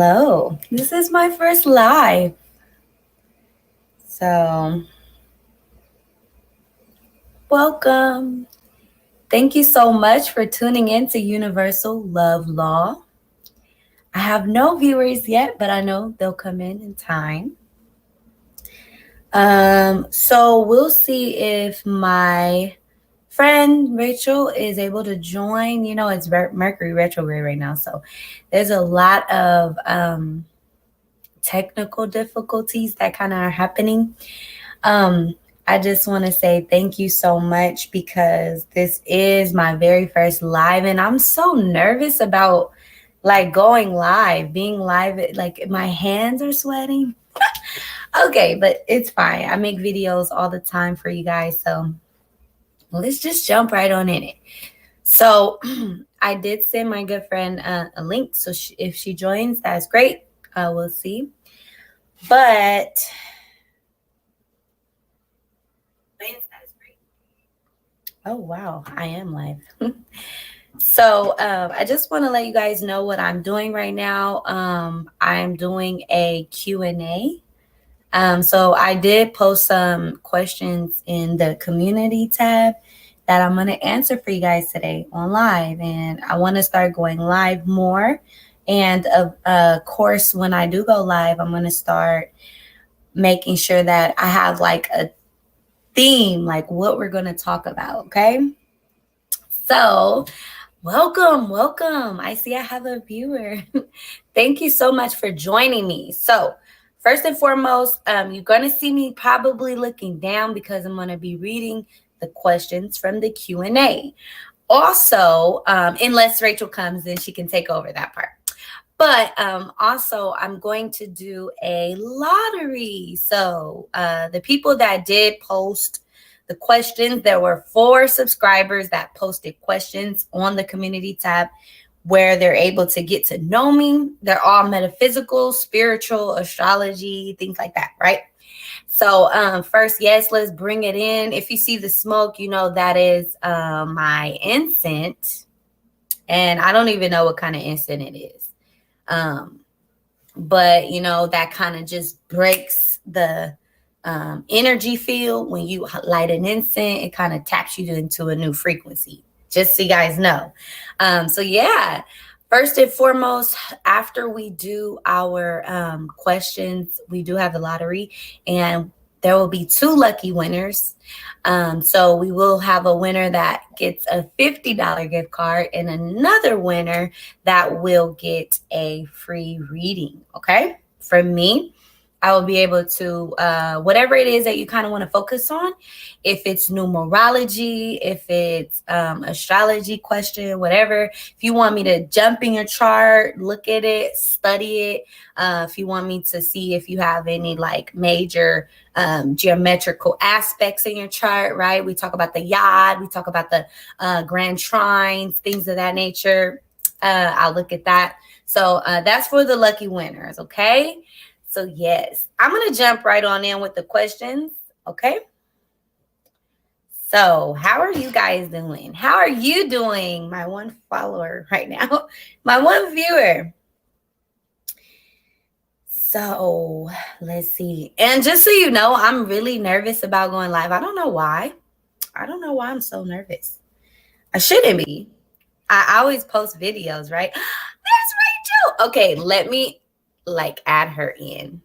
Hello. This is my first live. So, welcome. Thank you so much for tuning in to Universal Love Law. I have no viewers yet, but I know they'll come in time. So we'll see if my friend Rachel is able to join. You know, it's Mercury retrograde right now, so there's a lot of technical difficulties that kind of are happening. I just want to say thank you so much because this is my very first live and I'm so nervous about like going live, being live, like my hands are sweating. Okay, but it's fine. I make videos all the time for you guys, so let's just jump right on in it. So I did send my good friend a link, so if she joins, that's great. We'll see. But oh wow, I am live. So I just want to let you guys know what I'm doing right now. I'm doing a Q&A. So I did post some questions in the community tab that I'm going to answer for you guys today on live. And I want to start going live more. And of course, when I do go live, I'm going to start making sure that I have like a theme, like what we're going to talk about. Okay. So welcome. I see I have a viewer. Thank you so much for joining me. So first and foremost, you're going to see me probably looking down because I'm going to be reading the questions from the Q&A. Also, unless Rachel comes in, she can take over that part. But also, I'm going to do a lottery. So the people that did post the questions, there were 4 subscribers that posted questions on the community tab where they're able to get to know me. They're all metaphysical, spiritual, astrology, things like that, right? So first, yes, let's bring it in. If you see the smoke, you know that is my incense. And I don't even know what kind of incense it is. But, you know, that kind of just breaks the energy field. When you light an incense, it kind of taps you into a new frequency, just so you guys know. So yeah, first and foremost, after we do our questions, we do have the lottery, and there will be 2 lucky winners. So we will have a winner that gets a $50 gift card and another winner that will get a free reading, okay, from me. I will be able to, whatever it is that you kind of want to focus on, if it's numerology, if it's astrology question, whatever. If you want me to jump in your chart, look at it, study it. If you want me to see if you have any like major geometrical aspects in your chart, right? We talk about the yod, we talk about the grand trines, things of that nature. I'll look at that. So that's for the lucky winners, okay? So yes, I'm going to jump right on in with the questions, okay? So how are you guys doing? How are you doing? My one follower right now, my one viewer. So let's see. And just so you know, I'm really nervous about going live. I don't know why. I'm so nervous. I shouldn't be. I always post videos, right? There's Rachel. Okay, let me like add her in.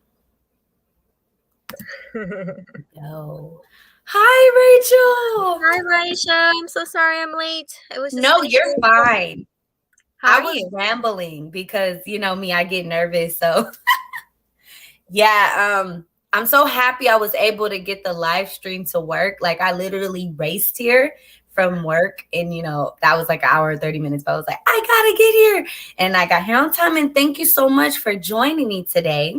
No. Hi, Rachel. Hi, Raisha. I'm so sorry I'm late. I was just No, you're fine. How I are was you? rambling because you know me, I get nervous. So yeah, I'm so happy I was able to get the live stream to work. Like I literally raced here from work and you know that was like an hour 30 minutes, but I was like, I gotta get here. And I got here on time. And thank you so much for joining me today.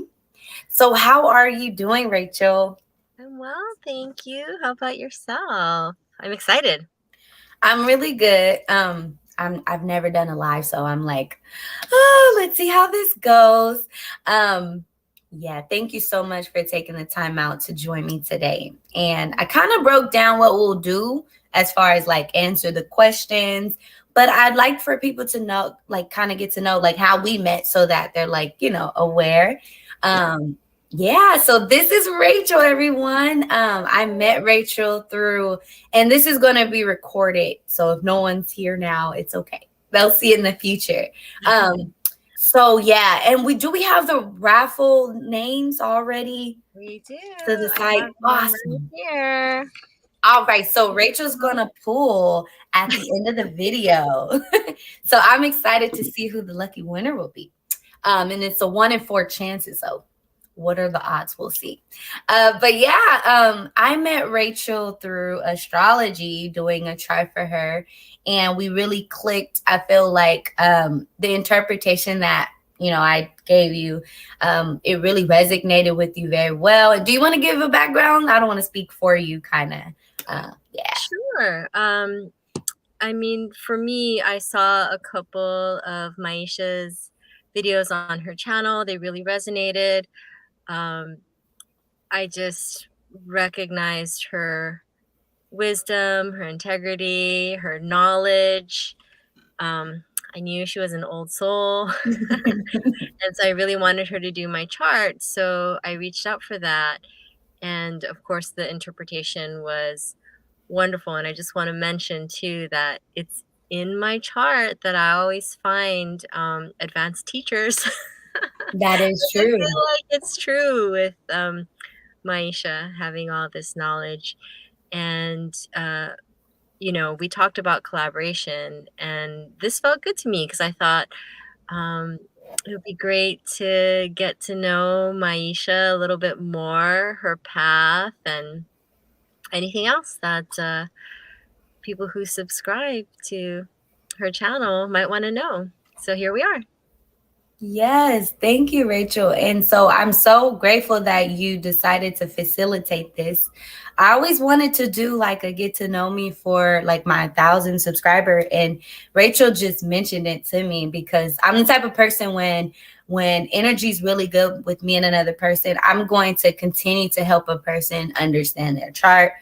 So how are you doing, Rachel? I'm well, thank you. How about yourself? I'm excited. I'm really good. I've never done a live, so I'm like, oh, let's see how this goes. Yeah, thank you so much for taking the time out to join me today. And I kind of broke down what we'll do as far as like answer the questions, but I'd like for people to know, like, kind of get to know like how we met so that they're like, aware. Um, yeah, so this is Rachel, everyone. I met Rachel through, and this is going to be recorded. So if no one's here now, it's okay. They'll see in the future. So yeah, and we have the raffle names already We do. to the I site. have one right Awesome. here. All right, so Rachel's gonna pull at the end of the video. So I'm excited to see who the lucky winner will be. And it's a 1 in 4 chances. So what are the odds? We'll see. But yeah, I met Rachel through astrology, doing a try for her, and we really clicked. I feel like the interpretation that I gave you, it really resonated with you very well. And do you want to give a background? I don't want to speak for you, kind of. Yeah. Sure. I mean, for me, I saw a couple of Maisha's videos on her channel. They really resonated. I just recognized her wisdom, her integrity, her knowledge. I knew she was an old soul. And so I really wanted her to do my chart. So I reached out for that. And of course, the interpretation was wonderful. And I just want to mention too that it's in my chart that I always find advanced teachers. That is I true. feel like it's true with Maisha having all this knowledge. And, we talked about collaboration, and this felt good to me because I thought it would be great to get to know Maisha a little bit more, her path, and anything else that people who subscribe to her channel might want to know. So here we are. Yes, thank you, Rachel. And so I'm so grateful that you decided to facilitate this. I always wanted to do like a get to know me for like my 1,000 subscriber, and Rachel just mentioned it to me because I'm the type of person when energy is really good with me and another person, I'm going to continue to help a person understand their chart,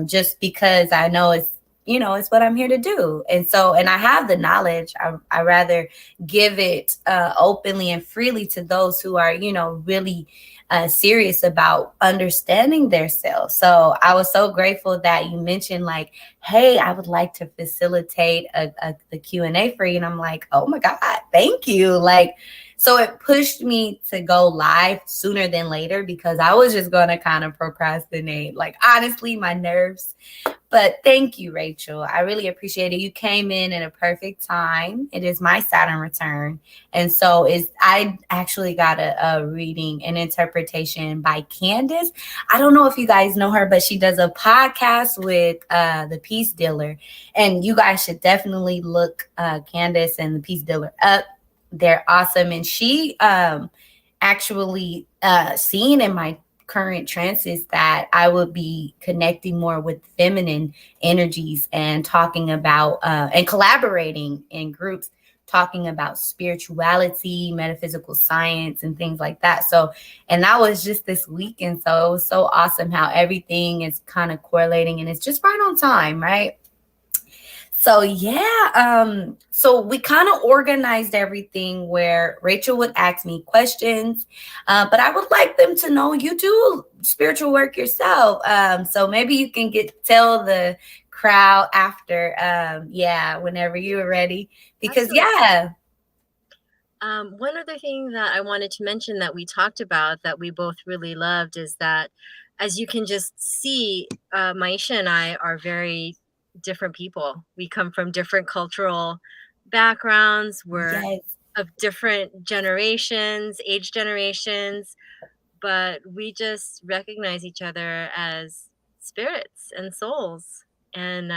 just because I know it's what I'm here to do. And I have the knowledge. I rather give it openly and freely to those who are, really serious about understanding their self. So I was so grateful that you mentioned like, hey, I would like to facilitate the Q&A for you. And I'm like, oh my God, thank you. Like, so it pushed me to go live sooner than later because I was just going to kind of procrastinate. Like, honestly, my nerves. But thank you, Rachel. I really appreciate it. You came in at a perfect time. It is my Saturn return. And so I actually got a reading, an interpretation by Candace. I don't know if you guys know her, but she does a podcast with the Peace Dealer. And you guys should definitely look Candace and the Peace Dealer up. They're awesome. And she actually seen in my current trances that I would be connecting more with feminine energies and talking about and collaborating in groups, talking about spirituality, metaphysical science, and things like that. So, and that was just this weekend. So it was so awesome how everything is kind of correlating and it's just right on time, right? So yeah, so we kind of organized everything where Rachel would ask me questions, but I would like them to know you do spiritual work yourself. So maybe you can tell the crowd after, whenever you're ready, because Absolutely. One other thing that I wanted to mention that we talked about that we both really loved is that, as you can just see, Maisha and I are very different people. We come from different cultural backgrounds. We're yes. of different generations, age generations, but we just recognize each other as spirits and souls, and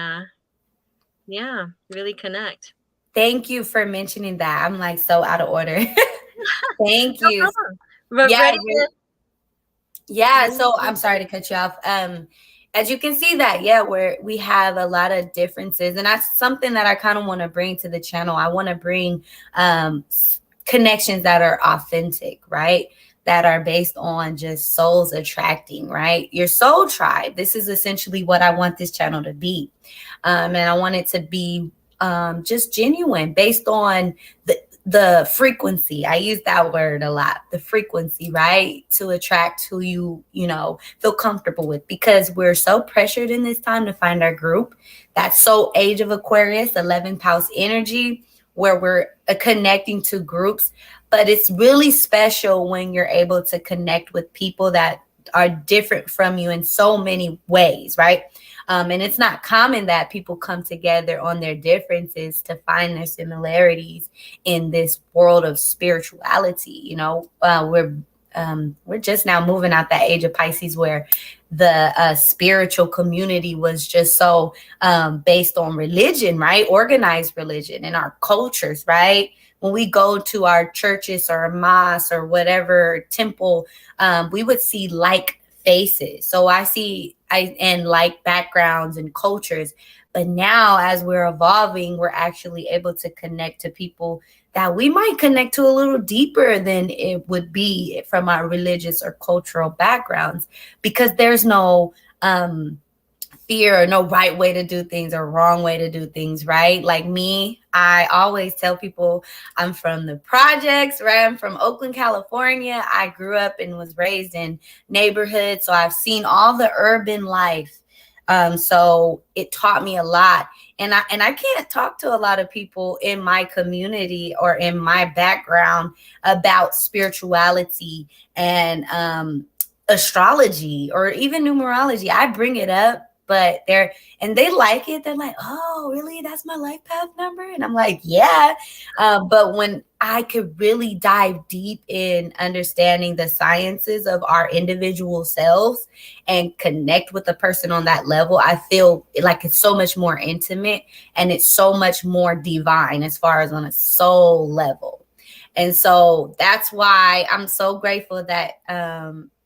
really connect. Thank you for mentioning that. I'm like so out of order. Thank No you. problem. But Yeah, ready to yeah. So I'm sorry to cut you off. As you can see that, yeah, we have a lot of differences, and that's something that I kind of want to bring to the channel. I want to bring connections that are authentic, right? That are based on just souls attracting, right? Your soul tribe. This is essentially what I want this channel to be. And I want it to be just genuine based on the frequency. I use that word a lot, the frequency, right? To attract who you know, feel comfortable with, because we're so pressured in this time to find our group. That's so age of Aquarius, 11th house energy, where we're connecting to groups. But it's really special when you're able to connect with people that are different from you in so many ways, right? And it's not common that people come together on their differences to find their similarities in this world of spirituality. You know, we're just now moving out that age of Pisces where the spiritual community was just so based on religion, right? Organized religion in our cultures, right? When we go to our churches or mosques or whatever temple, we would see like faces. So and like backgrounds and cultures. But now, as we're evolving, we're actually able to connect to people that we might connect to a little deeper than it would be from our religious or cultural backgrounds, because there's no fear or no right way to do things or wrong way to do things, right? Like me, I always tell people I'm from the projects, right? I'm from Oakland, California. I grew up and was raised in neighborhoods, so I've seen all the urban life. So it taught me a lot. And I can't talk to a lot of people in my community or in my background about spirituality and astrology or even numerology. I bring it up, but they like it. They're like, oh, really? That's my life path number? And I'm like, yeah. But when I could really dive deep in understanding the sciences of our individual selves and connect with the person on that level, I feel like it's so much more intimate and it's so much more divine as far as on a soul level. And so that's why I'm so grateful that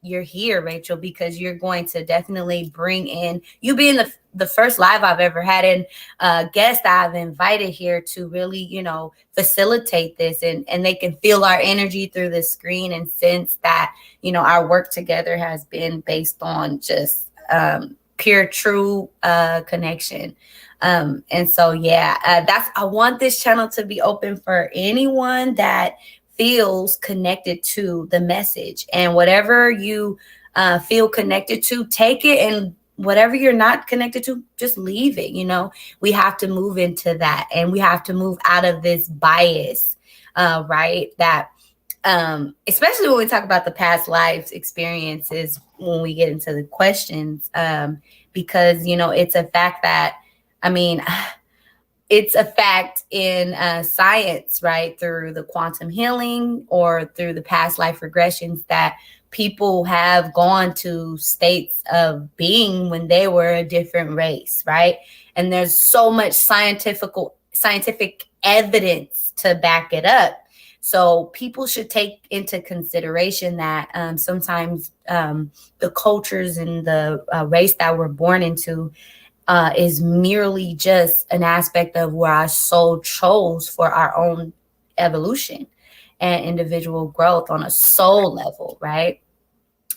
you're here, Rachel, because you're going to definitely bring in, you being the first live I've ever had and guest I've invited here to really, you know, facilitate this, and they can feel our energy through the screen and sense that, you know, our work together has been based on just pure, true connection. And so, yeah, I want this channel to be open for anyone that feels connected to the message, and whatever you feel connected to, take it, and whatever you're not connected to, just leave it. You know, we have to move into that, and we have to move out of this bias, right? That especially when we talk about the past lives experiences, when we get into the questions, because, you know, it's a fact that, I mean, it's a fact in science, right, through the quantum healing or through the past life regressions, that people have gone to states of being when they were a different race, right? And there's so much scientific evidence to back it up. So people should take into consideration that sometimes the cultures and the race that we're born into is merely just an aspect of where our soul chose for our own evolution and individual growth on a soul level, right?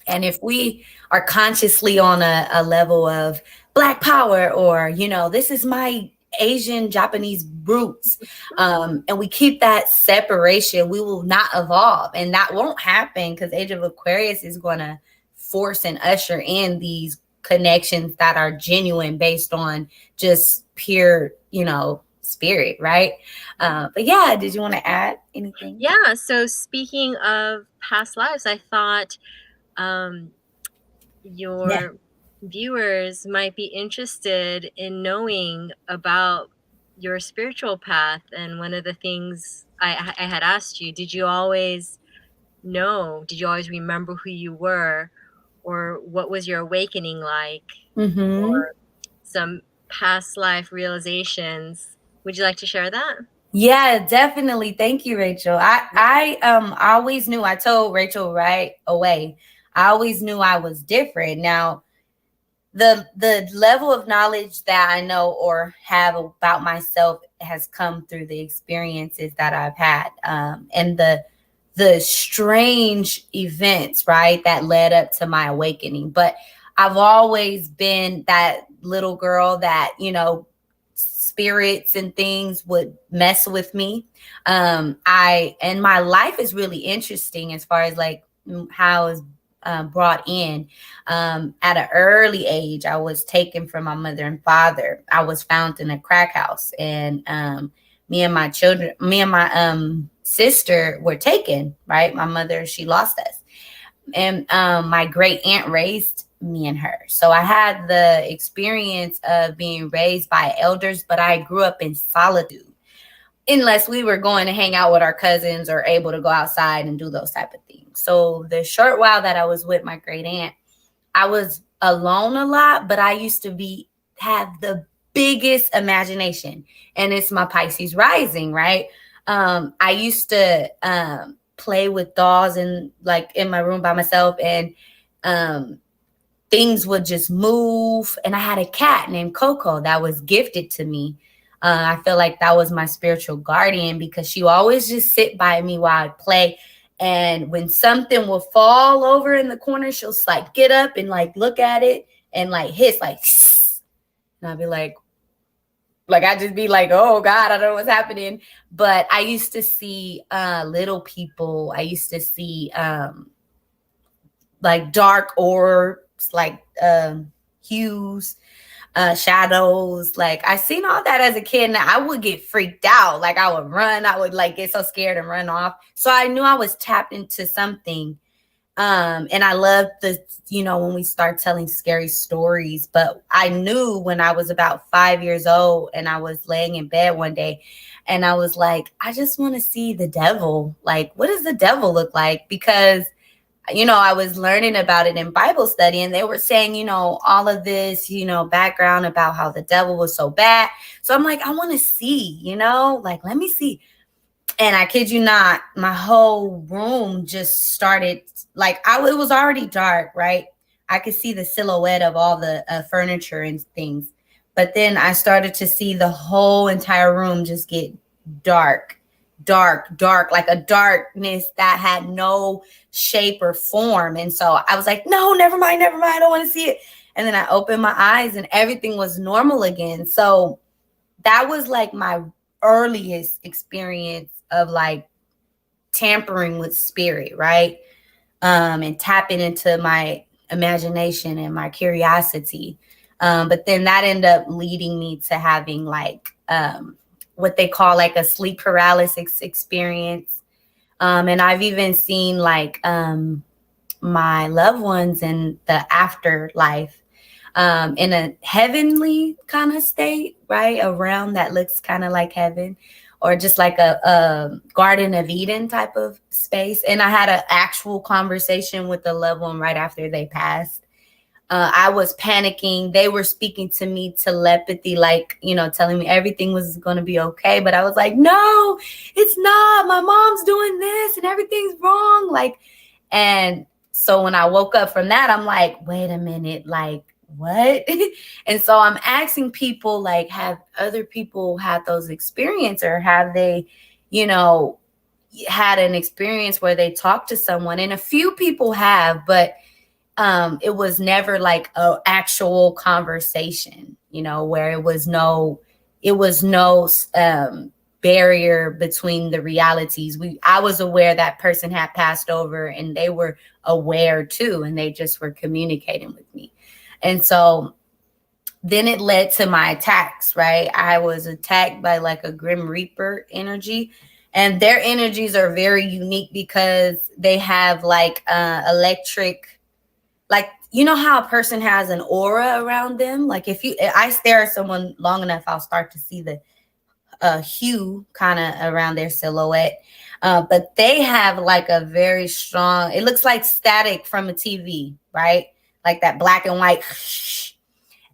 And if we are consciously on a level of Black power, or, you know, this is my Asian Japanese roots, and we keep that separation, we will not evolve. And that won't happen, because Age of Aquarius is going to force and usher in these connections that are genuine based on just pure, you know, spirit, right? But yeah, did you want to add anything? Yeah, so speaking of past lives, I thought your viewers might be interested in knowing about your spiritual path. And one of the things I had asked you, did you always remember who you were, or what was your awakening like, or some past life realizations? Would you like to share that? Yeah, definitely. Thank you, Rachel. I always knew, I told Rachel right away, I always knew I was different. Now, the level of knowledge that I know or have about myself has come through the experiences that I've had, and the strange events, right, that led up to my awakening. But I've always been that little girl that, you know, spirits and things would mess with me. And my life is really interesting as far as like how it's brought in. At an early age, I was taken from my mother and father. I was found in a crack house, and me and my sister were taken. Right, my mother, she lost us, and my great aunt raised me and her. So I had the experience of being raised by elders, but I grew up in solitude unless we were going to hang out with our cousins or able to go outside and do those type of things. So the short while that I was with my great aunt, I was alone a lot, but I used to have the biggest imagination, and it's my Pisces rising, right? I used to play with dolls and like in my room by myself, and um, things would just move. And I had a cat named Coco that was gifted to me. I feel like that was my spiritual guardian because she would always just sit by me while I play. And when something will fall over in the corner, she'll like get up and like look at it and like hiss like, and I'll be like I just be like, oh God, I don't know what's happening. But I used to see little people. I used to see like dark orbs, like hues, shadows. Like I seen all that as a kid, and I would get freaked out. Like I would run. I would like get so scared and run off. So I knew I was tapped into something. And I love when we start telling scary stories, but I knew when I was about 5 years old and I was laying in bed one day and I was like, I just want to see the devil. Like, what does the devil look like? Because, I was learning about it in Bible study, and they were saying, all of this, background about how the devil was so bad. So I'm like, I want to see, like, let me see. And I kid you not, my whole room just started like it was already dark, right? I could see the silhouette of all the furniture and things. But then I started to see the whole entire room just get dark, like a darkness that had no shape or form. And so I was like, no, never mind. I don't want to see it. And then I opened my eyes and everything was normal again. So that was like my earliest experience of like tampering with spirit, right? And tapping into my imagination and my curiosity. But then that ended up leading me to having like what they call like a sleep paralysis experience. And I've even seen like my loved ones in the afterlife in a heavenly kind of state, right? Around that looks kind of like heaven, or just like a Garden of Eden type of space. And I had an actual conversation with the loved one right after they passed. I was panicking. They were speaking to me telepathy, like, telling me everything was going to be okay. But I was like, no, it's not. My mom's doing this and everything's wrong. Like, and so when I woke up from that, I'm like, wait a minute, like, what? And so I'm asking people, like, have other people had those experiences, or have they, had an experience where they talked to someone? And a few people have, but it was never like an actual conversation, where it was no barrier between the realities. I was aware that person had passed over, and they were aware too, and they just were communicating with me. And so then it led to my attacks, right? I was attacked by like a Grim Reaper energy, and their energies are very unique because they have like electric, like, how a person has an aura around them. Like if I stare at someone long enough, I'll start to see the hue kind of around their silhouette. But they have like a very strong, it looks like static from a TV, right? Like that black and white,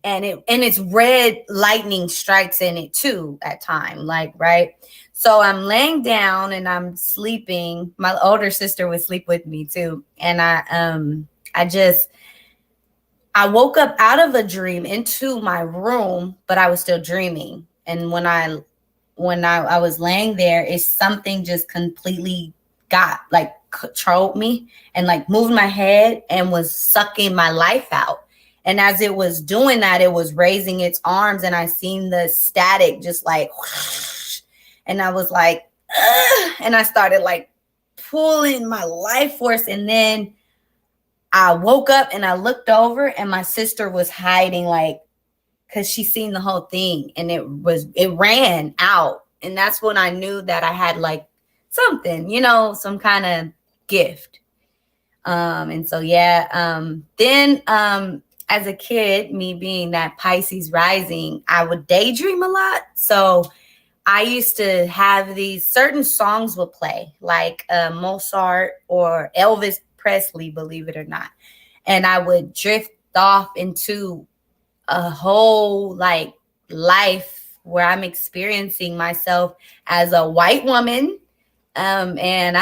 and it's red lightning strikes in it too at time, like, right? So I'm laying down and I'm sleeping. My older sister would sleep with me too, and I woke up out of a dream into my room, but I was still dreaming. And when I was laying there, it's something just completely got like controlled me and like moved my head and was sucking my life out. And as it was doing that, it was raising its arms, and I seen the static just like whoosh, and I was like, ugh, and I started like pulling my life force. And then I woke up and I looked over, and my sister was hiding, like, because she seen the whole thing, and it ran out. And that's when I knew that I had like something, some kind of gift. And so, yeah. Then as a kid, me being that Pisces rising, I would daydream a lot. So I used to have these certain songs would play, like Mozart or Elvis Presley, believe it or not. And I would drift off into a whole like life where I'm experiencing myself as a white woman. And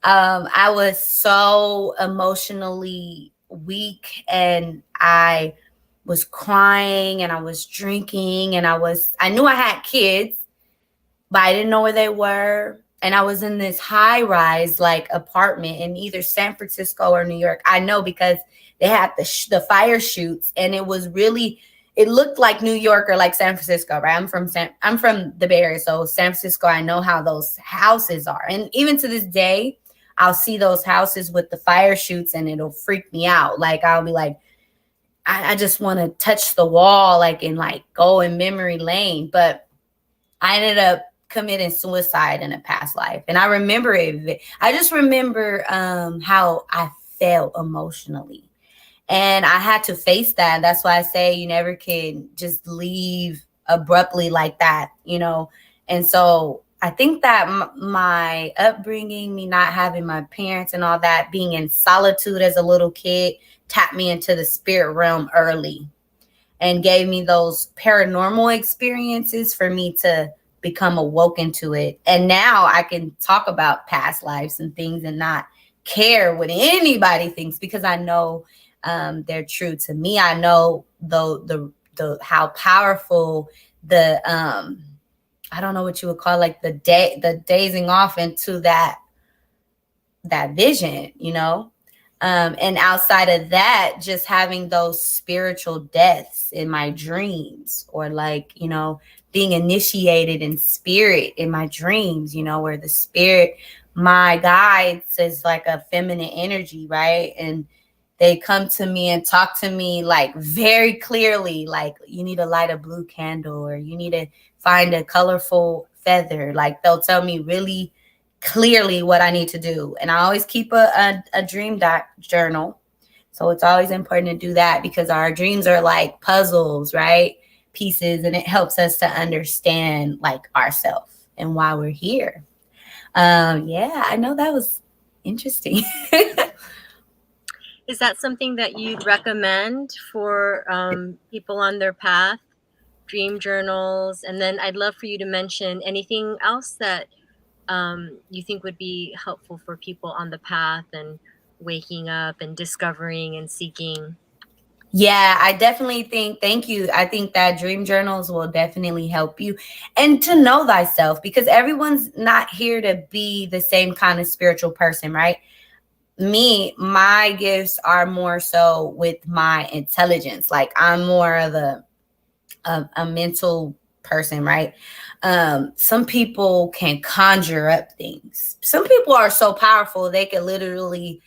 I was so emotionally weak, and I was crying, and I was drinking, and I knew I had kids, but I didn't know where they were. And I was in this high rise like apartment in either San Francisco or New York. I know because they had the fire chutes, and it looked like New York or like San Francisco, right? I'm from the Bay Area, so San Francisco, I know how those houses are. And even to this day, I'll see those houses with the fire chutes, and it'll freak me out. Like I'll be like, I just want to touch the wall, like, and like go in memory lane. But I ended up committing suicide in a past life. And I remember it. I just remember how I felt emotionally. And I had to face that. That's why I say you never can just leave abruptly like that, And so I think that my upbringing, me not having my parents and all that, being in solitude as a little kid, tapped me into the spirit realm early and gave me those paranormal experiences for me to become awoken to it. And now I can talk about past lives and things and not care what anybody thinks, because I know they're true to me. I know the how powerful the I don't know what you would call, like the dazing off into that vision, and outside of that, just having those spiritual deaths in my dreams, or like, being initiated in spirit in my dreams, where the spirit, my guides, is like a feminine energy, right? And they come to me and talk to me like very clearly, like, you need to light a blue candle, or you need to find a colorful feather. Like they'll tell me really clearly what I need to do. And I always keep a dream journal. So it's always important to do that, because our dreams are like puzzles, right? Pieces, and it helps us to understand like ourselves and why we're here. Yeah, I know that was interesting. Is that something that you'd recommend for people on their path? Dream journals. And then I'd love for you to mention anything else that you think would be helpful for people on the path and waking up and discovering and seeking. Yeah, I definitely think, thank you. I think that dream journals will definitely help you, and to know thyself, because everyone's not here to be the same kind of spiritual person, right? My gifts are more so with my intelligence. Like I'm more of a mental person, right? Some people can conjure up things. Some people are so powerful they can literally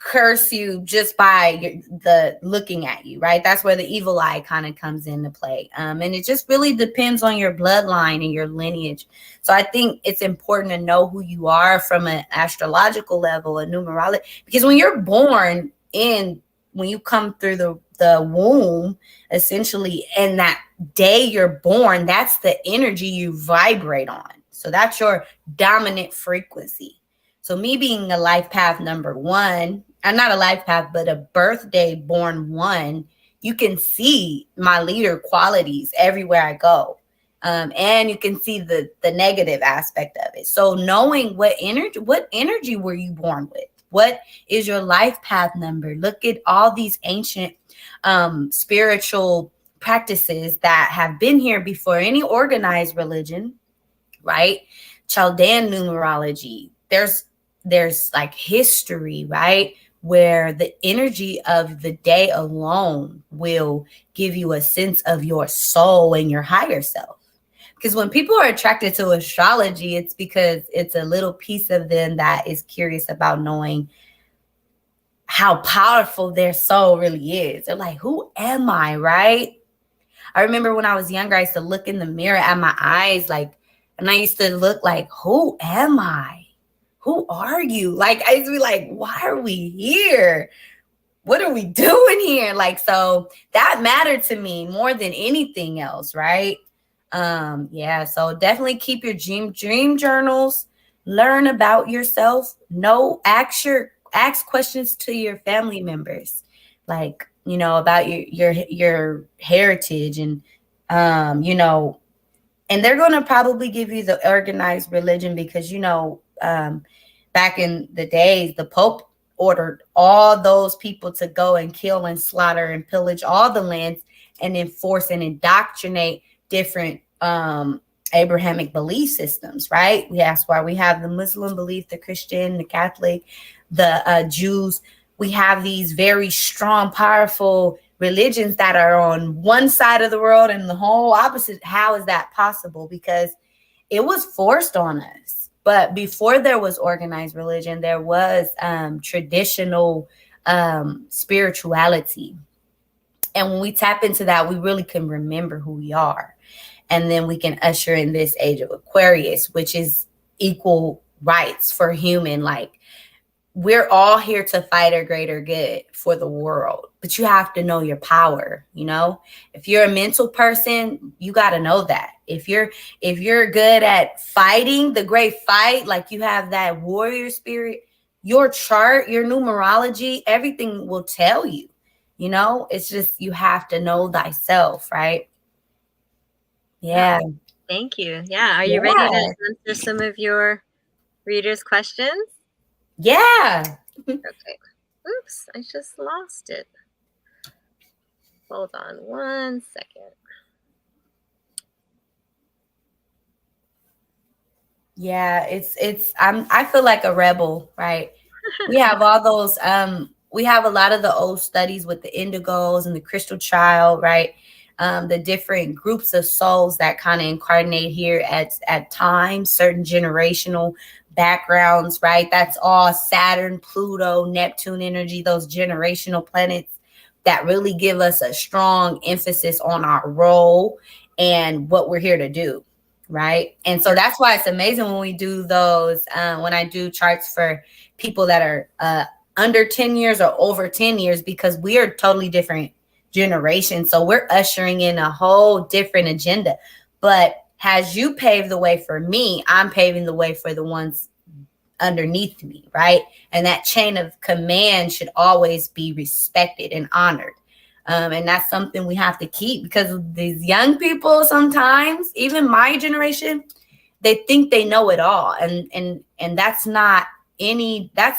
curse you just by the looking at you, right? That's where the evil eye kind of comes into play. And it just really depends on your bloodline and your lineage. So I think it's important to know who you are from an astrological level, a numerology, because when you're born when you come through the womb, essentially, and that day you're born, that's the energy you vibrate on. So that's your dominant frequency. So me being a life path number 1, I'm not a life path, but a birthday born 1, you can see my leader qualities everywhere I go. And you can see the negative aspect of it. So knowing what energy were you born with? What is your life path number? Look at all these ancient spiritual practices that have been here before any organized religion, right? Chaldean numerology. There's like history, right? where the energy of the day alone will give you a sense of your soul and your higher self. Because when people are attracted to astrology, it's because it's a little piece of them that is curious about knowing how powerful their soul really is. They're like, who am I, right? I remember when I was younger, I used to look in the mirror at my eyes, like, and I used to look like, who am I? Who are you? Like, I used to be like, why are we here? What are we doing here? Like, so that mattered to me more than anything else, right? Yeah, so definitely keep your dream journals, learn about yourself, ask questions to your family members, like, about your heritage, and you know, and they're going to probably give you the organized religion, because back in the days, the Pope ordered all those people to go and kill and slaughter and pillage all the lands and enforce and indoctrinate different Abrahamic belief systems, right? That's why we have the Muslim belief, the Christian, the Catholic, the Jews. We have these very strong, powerful religions that are on one side of the world and the whole opposite. How is that possible? Because it was forced on us. But before there was organized religion, there was traditional spirituality. And when we tap into that, we really can remember who we are. And then we can usher in this age of Aquarius, which is equal rights for human. Like, we're all here to fight a greater good for the world, but you have to know your power. If you're a mental person, you got to know that. If you're good at fighting the great fight, like you have that warrior spirit, your chart, your numerology, everything will tell you. It's just, you have to know thyself, right? Yeah. Thank you. Yeah. Are you ready to answer some of your readers' questions? Yeah. Okay. Oops, I just lost it. Hold on 1 second. Yeah, I feel like a rebel, right? We have all those we have a lot of the old studies with the indigos and the crystal child, right? The different groups of souls that kind of incarnate here at times, certain generational backgrounds, right? That's all Saturn, Pluto, Neptune energy, those generational planets that really give us a strong emphasis on our role and what we're here to do, right? And so that's why it's amazing when we do those, when I do charts for people that are under 10 years or over 10 years, because we are totally different generations. So we're ushering in a whole different agenda. But as you pave the way for me, I'm paving the way for the ones underneath me, right? And that chain of command should always be respected and honored. And that's something we have to keep, because these young people, sometimes, even my generation, they think they know it all. And that's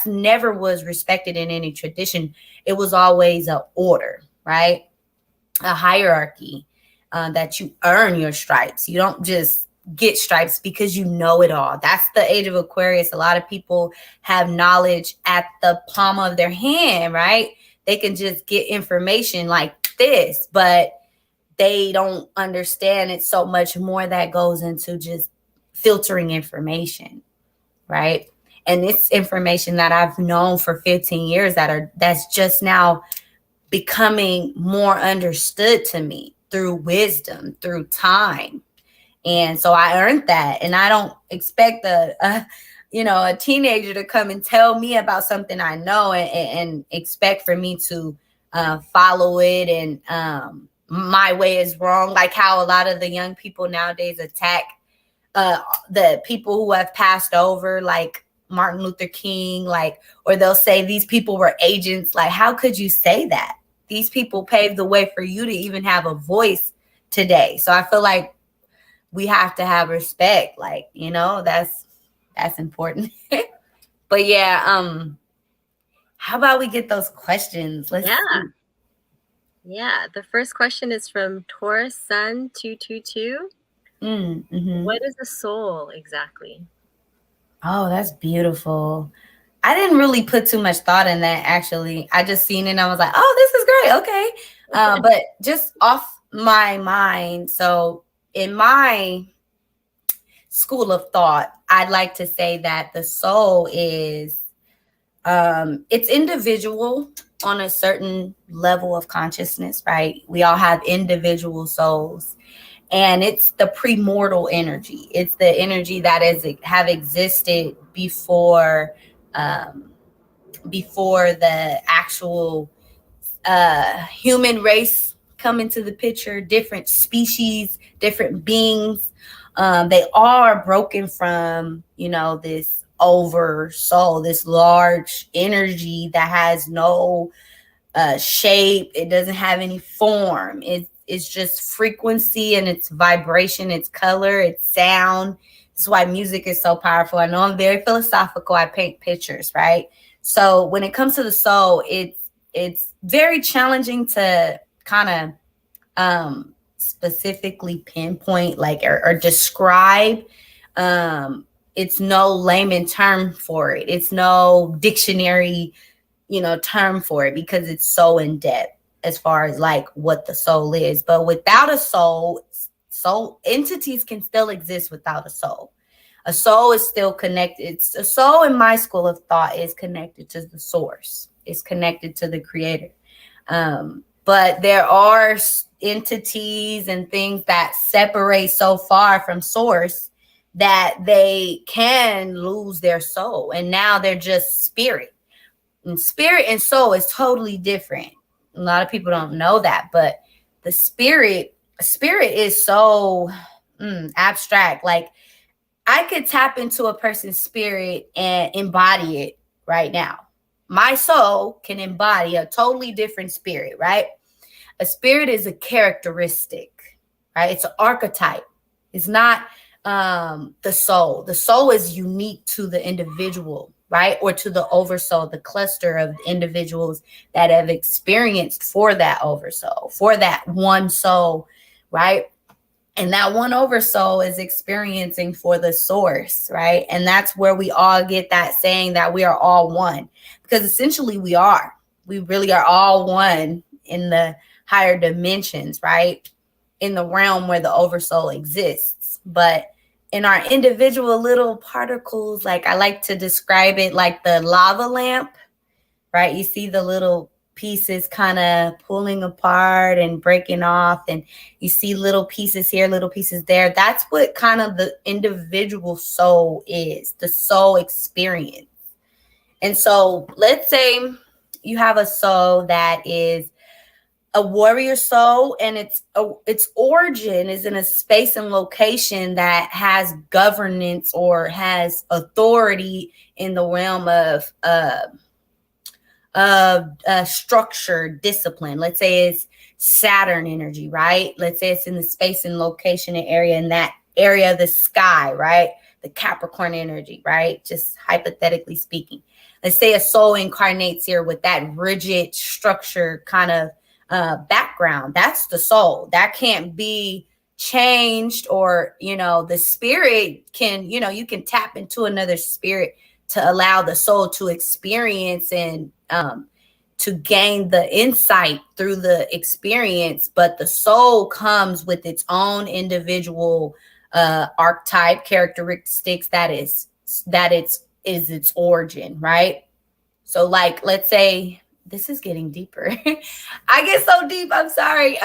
never was respected in any tradition. It was always an order, right? A hierarchy, that you earn your stripes. You don't just get stripes because you know it all. That's the age of Aquarius. A lot of people have knowledge at the palm of their hand, right? They can just get information like this, but they don't understand it's so much more that goes into just filtering information, right? And it's information that I've known for 15 years that's just now becoming more understood to me through wisdom, through time. And so I earned that. And I don't expect a teenager to come and tell me about something I know and expect for me to follow it. And my way is wrong. Like how a lot of the young people nowadays attack the people who have passed over, like Martin Luther King, or they'll say these people were agents. Like, how could you say that? These people paved the way for you to even have a voice today. So I feel like we have to have respect. That's important. But yeah, how about we get those questions? Let's see. Yeah. The first question is from Taurus Sun 222. Mm-hmm. What is a soul exactly? Oh, that's beautiful. I didn't really put too much thought in that, actually. I just seen it and I was like, oh, this is great. Okay. But just off my mind. So in my school of thought, I'd like to say that the soul is it's individual on a certain level of consciousness, right? We all have individual souls, and it's the premortal energy. It's the energy that is have existed um, before the actual human race come into the picture. Different species, different beings, they are broken from, this over soul, this large energy that has no shape. It doesn't have any form. It's just frequency, and it's vibration, it's color, it's sound. That's why music is so powerful. I know I'm very philosophical. I paint pictures, right? So when it comes to the soul, it's very challenging to kind of specifically pinpoint, like, or describe. It's no layman term for it. It's no dictionary, term for it, because it's so in depth as far as like what the soul is. But without a soul, soul entities can still exist without a soul. A soul is still connected. It's a soul in my school of thought is connected to the source. It's connected to the creator. But there are entities and things that separate so far from source that they can lose their soul, and now they're just spirit. And spirit and soul is totally different. A lot of people don't know that, but the spirit is so abstract. Like, I could tap into a person's spirit and embody it right now. My soul can embody a totally different spirit, right? A spirit is a characteristic, right? It's an archetype. It's not the soul. The soul is unique to the individual, right? Or to the oversoul, the cluster of individuals that have experienced for that oversoul, for that one soul, right? And that one oversoul is experiencing for the source, right? And that's where we all get that saying that we are all one, because essentially we are. We really are all one in the higher dimensions, right? In the realm where the oversoul exists. But in our individual little particles, like I like to describe it like the lava lamp, right? You see the little pieces kind of pulling apart and breaking off, and you see little pieces here, little pieces there. That's what kind of the individual soul is, the soul experience. And so let's say you have a soul that is a warrior soul, and its origin is in a space and location that has governance or has authority in the realm of structure, discipline. Let's say it's Saturn energy, right? Let's say it's in the space and location and area, in that area of the sky, right? The Capricorn energy, right? Just hypothetically speaking. Let's say a soul incarnates here with that rigid structure kind of background. That's the soul. That can't be changed, or, the spirit can, you can tap into another spirit to allow the soul to experience and to gain the insight through the experience. But the soul comes with its own individual archetype characteristics that is its origin, right? So, like, let's say, this is getting deeper. I get so deep. I'm sorry.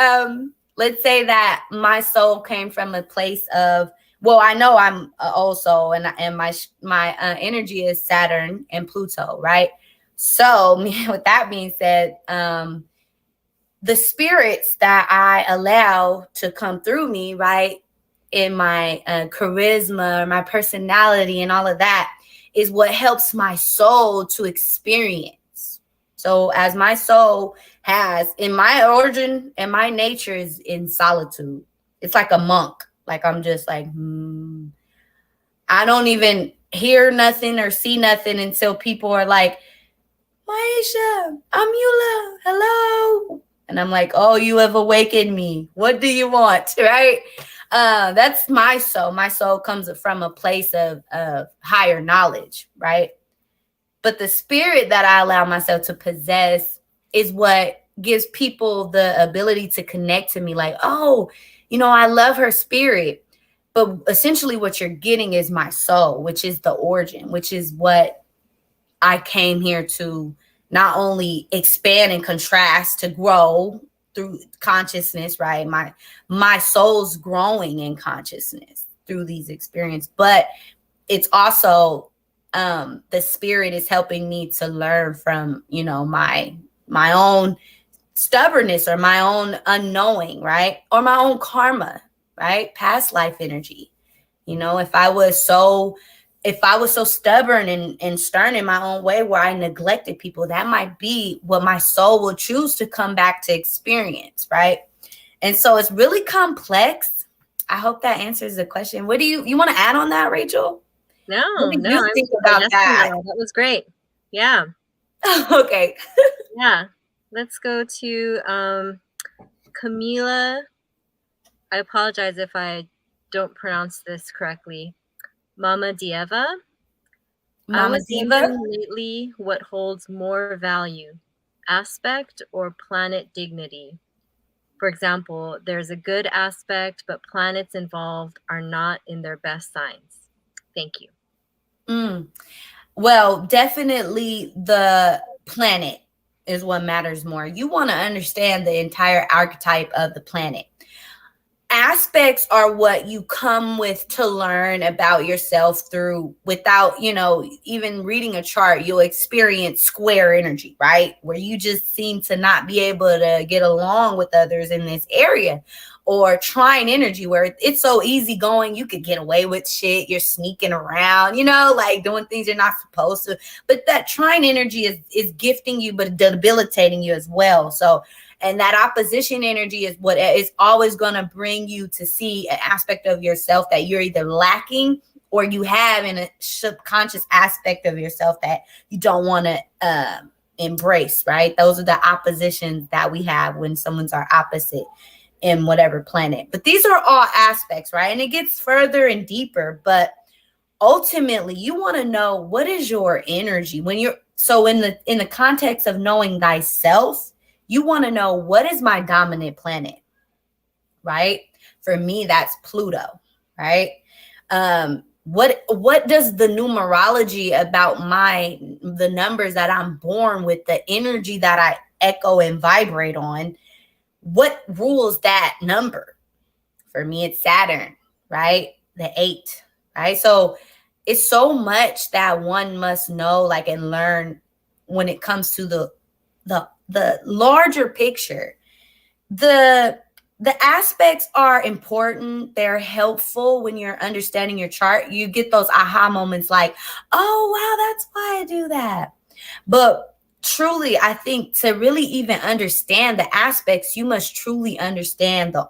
Let's say that my soul came from a place of, well, I know I'm an old soul, and my energy is Saturn and Pluto, right? So, with that being said, the spirits that I allow to come through me, right, in my charisma, my personality, and all of that, is what helps my soul to experience. So as my soul has, in my origin and my nature is in solitude. It's like a monk. Like, I'm just like, I don't even hear nothing or see nothing until people are like, Maisha, I'm Eula. Hello. And I'm like, oh, you have awakened me. What do you want? Right? That's my soul. My soul comes from a place of higher knowledge, right? But the spirit that I allow myself to possess is what gives people the ability to connect to me like, oh, I love her spirit. But essentially what you're getting is my soul, which is the origin, which is what I came here to not only expand and contrast, to grow through consciousness, right? My soul's growing in consciousness through these experiences, but it's also the spirit is helping me to learn from, my own stubbornness or my own unknowing, right? Or my own karma, right? Past life energy. If I was so stubborn and stern in my own way where I neglected people, that might be what my soul will choose to come back to experience, right? And so it's really complex. I hope that answers the question. What do you want to add on that, Rachel? No, What do no, you I'm think about digesting that? that. That was great. Yeah. Okay. Yeah. Let's go to Camila. I apologize if I don't pronounce this correctly. Mama Dieva. I Mama was Diva. wondering lately what holds more value, aspect or planet dignity. For example, there's a good aspect, but planets involved are not in their best signs. Thank you. Well, definitely the planet is what matters more. You want to understand the entire archetype of the planet. Aspects are what you come with to learn about yourself through, without even reading a chart. You'll experience square energy, right, where you just seem to not be able to get along with others in this area, or trine energy where it's so easy going, you could get away with shit, you're sneaking around, like doing things you're not supposed to. But that trine energy is gifting you but debilitating you as well. So, and that opposition energy is what is always going to bring you to see an aspect of yourself that you're either lacking or you have in a subconscious aspect of yourself that you don't want to embrace, right? Those are the oppositions that we have when someone's our opposite in whatever planet. But these are all aspects, right? And it gets further and deeper. But ultimately, you want to know what is your energy when you're so in the context of knowing thyself. You want to know, what is my dominant planet, right? For me, that's Pluto, right? What does the numerology about the numbers that I'm born with, the energy that I echo and vibrate on, what rules that number? For me, it's Saturn, right? The 8, right? So it's so much that one must know, like, and learn when it comes to the larger picture. The aspects are important. They're helpful when you're understanding your chart. You get those aha moments like, oh, wow, that's why I do that. But truly, I think to really even understand the aspects, you must truly understand the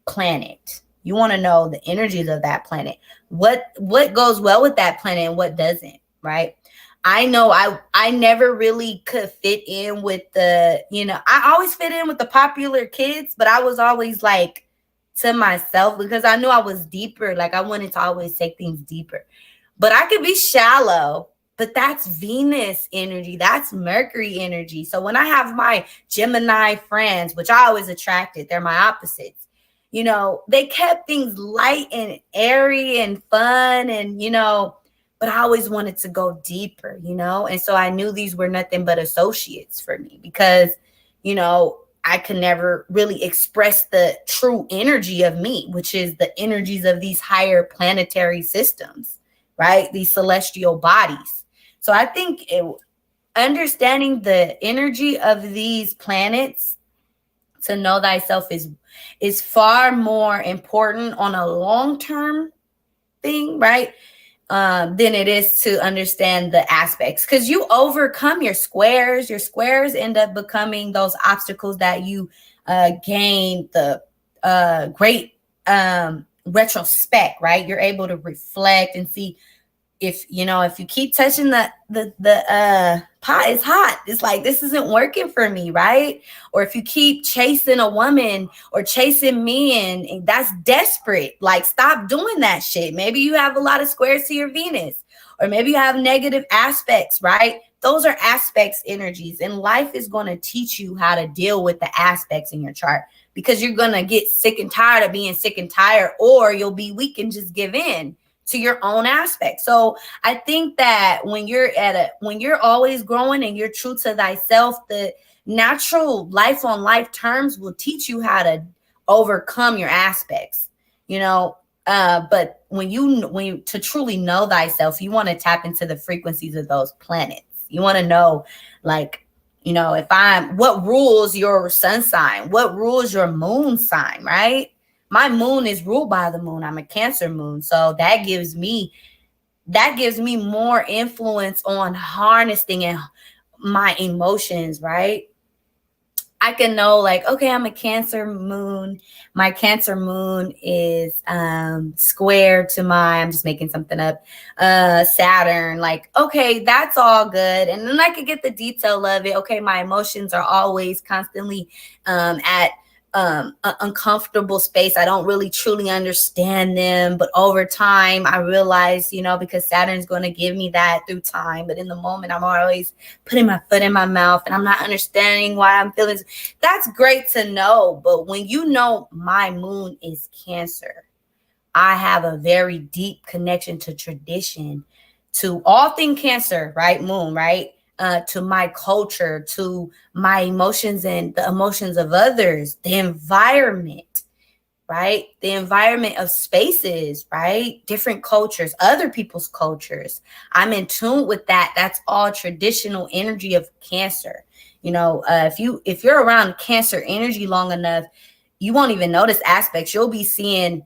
planet. You want to know the energies of that planet. What goes well with that planet and what doesn't, right? I know I never really could fit in with I always fit in with the popular kids, but I was always like to myself because I knew I was deeper. Like I wanted to always take things deeper. But I could be shallow, but that's Venus energy. That's Mercury energy. So when I have my Gemini friends, which I always attracted, they're my opposites. They kept things light and airy and fun and, but I always wanted to go deeper, and so I knew these were nothing but associates for me because, I could never really express the true energy of me, which is the energies of these higher planetary systems, right? These celestial bodies. So I think understanding the energy of these planets to know thyself is far more important on a long-term thing, right? Than it is to understand the aspects, because you overcome your squares. Your squares end up becoming those obstacles that you gain the great retrospect, right? You're able to reflect and see if you keep touching the pot is hot. It's like, this isn't working for me, right? Or if you keep chasing a woman or chasing men, and that's desperate. Like, stop doing that shit. Maybe you have a lot of squares to your Venus, or maybe you have negative aspects, right? those are aspects energies, and life is going to teach you how to deal with the aspects in your chart, because you're going to get sick and tired of being sick and tired, or you'll be weak and just give in to your own aspect. So I think that when you're always growing and you're true to thyself, the natural life on life terms will teach you how to overcome your aspects, you know. But when you to truly know thyself, you want to tap into the frequencies of those planets. You want to know, like, you know, what rules your sun sign, what rules your moon sign, right? My moon is ruled by the moon. I'm a Cancer moon, so that gives me more influence on harnessing and my emotions, right? I can know, like, okay, I'm a Cancer moon. My Cancer moon is square to I'm just making something up, Saturn. Like, okay, that's all good. And then I could get the detail of it. Okay, my emotions are always constantly at an uncomfortable space. I don't really truly understand them, but over time I realize, you know, because Saturn's going to give me that through time, but in the moment I'm always putting my foot in my mouth and I'm not understanding why I'm feeling. That's great to know, but when you know my moon is Cancer, I have a very deep connection to tradition, to all things Cancer, right? Moon, right? To my culture, to my emotions and the emotions of others, the environment, right? The environment of spaces, right? Different cultures, other people's cultures. I'm in tune with that. That's all traditional energy of Cancer. You know, if you're around Cancer energy long enough, you won't even notice aspects. You'll be seeing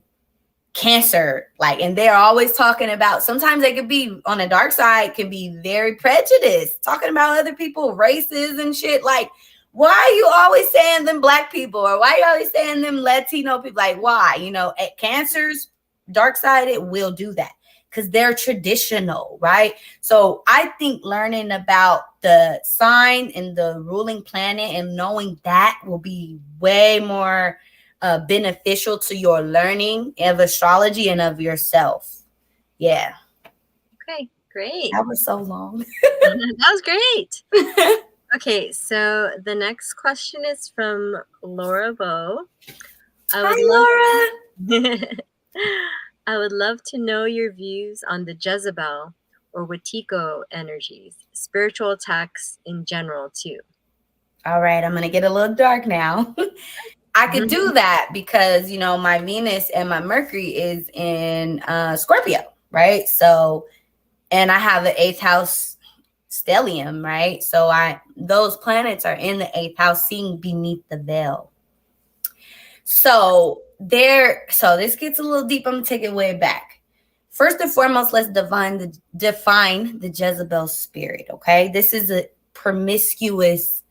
Cancer, like, and they're always talking about, sometimes they could be on the dark side, can be very prejudiced, talking about other people, races and shit. Like, why are you always saying them Black people, or why are you always saying them Latino people? Like, why? You know, at Cancer's dark side, it will do that because they're traditional, right? So I think learning about the sign and the ruling planet and knowing that will be way more beneficial to your learning of astrology and of yourself. Yeah. Okay, great. That was so long. That was great. Okay, so the next question is from Laura Bow. Hi, Laura. I would love to know your views on the Jezebel or Wetiko energies, spiritual attacks in general too. All right, I'm going to get a little dark now. I could do that because, you know, my Venus and my Mercury is in Scorpio, right? So, and I have the 8th house stellium, right? So those planets are in the 8th house, seeing beneath the veil. So this gets a little deep. I'm gonna take it way back. First and foremost, let's define the Jezebel spirit. Okay, this is a promiscuous,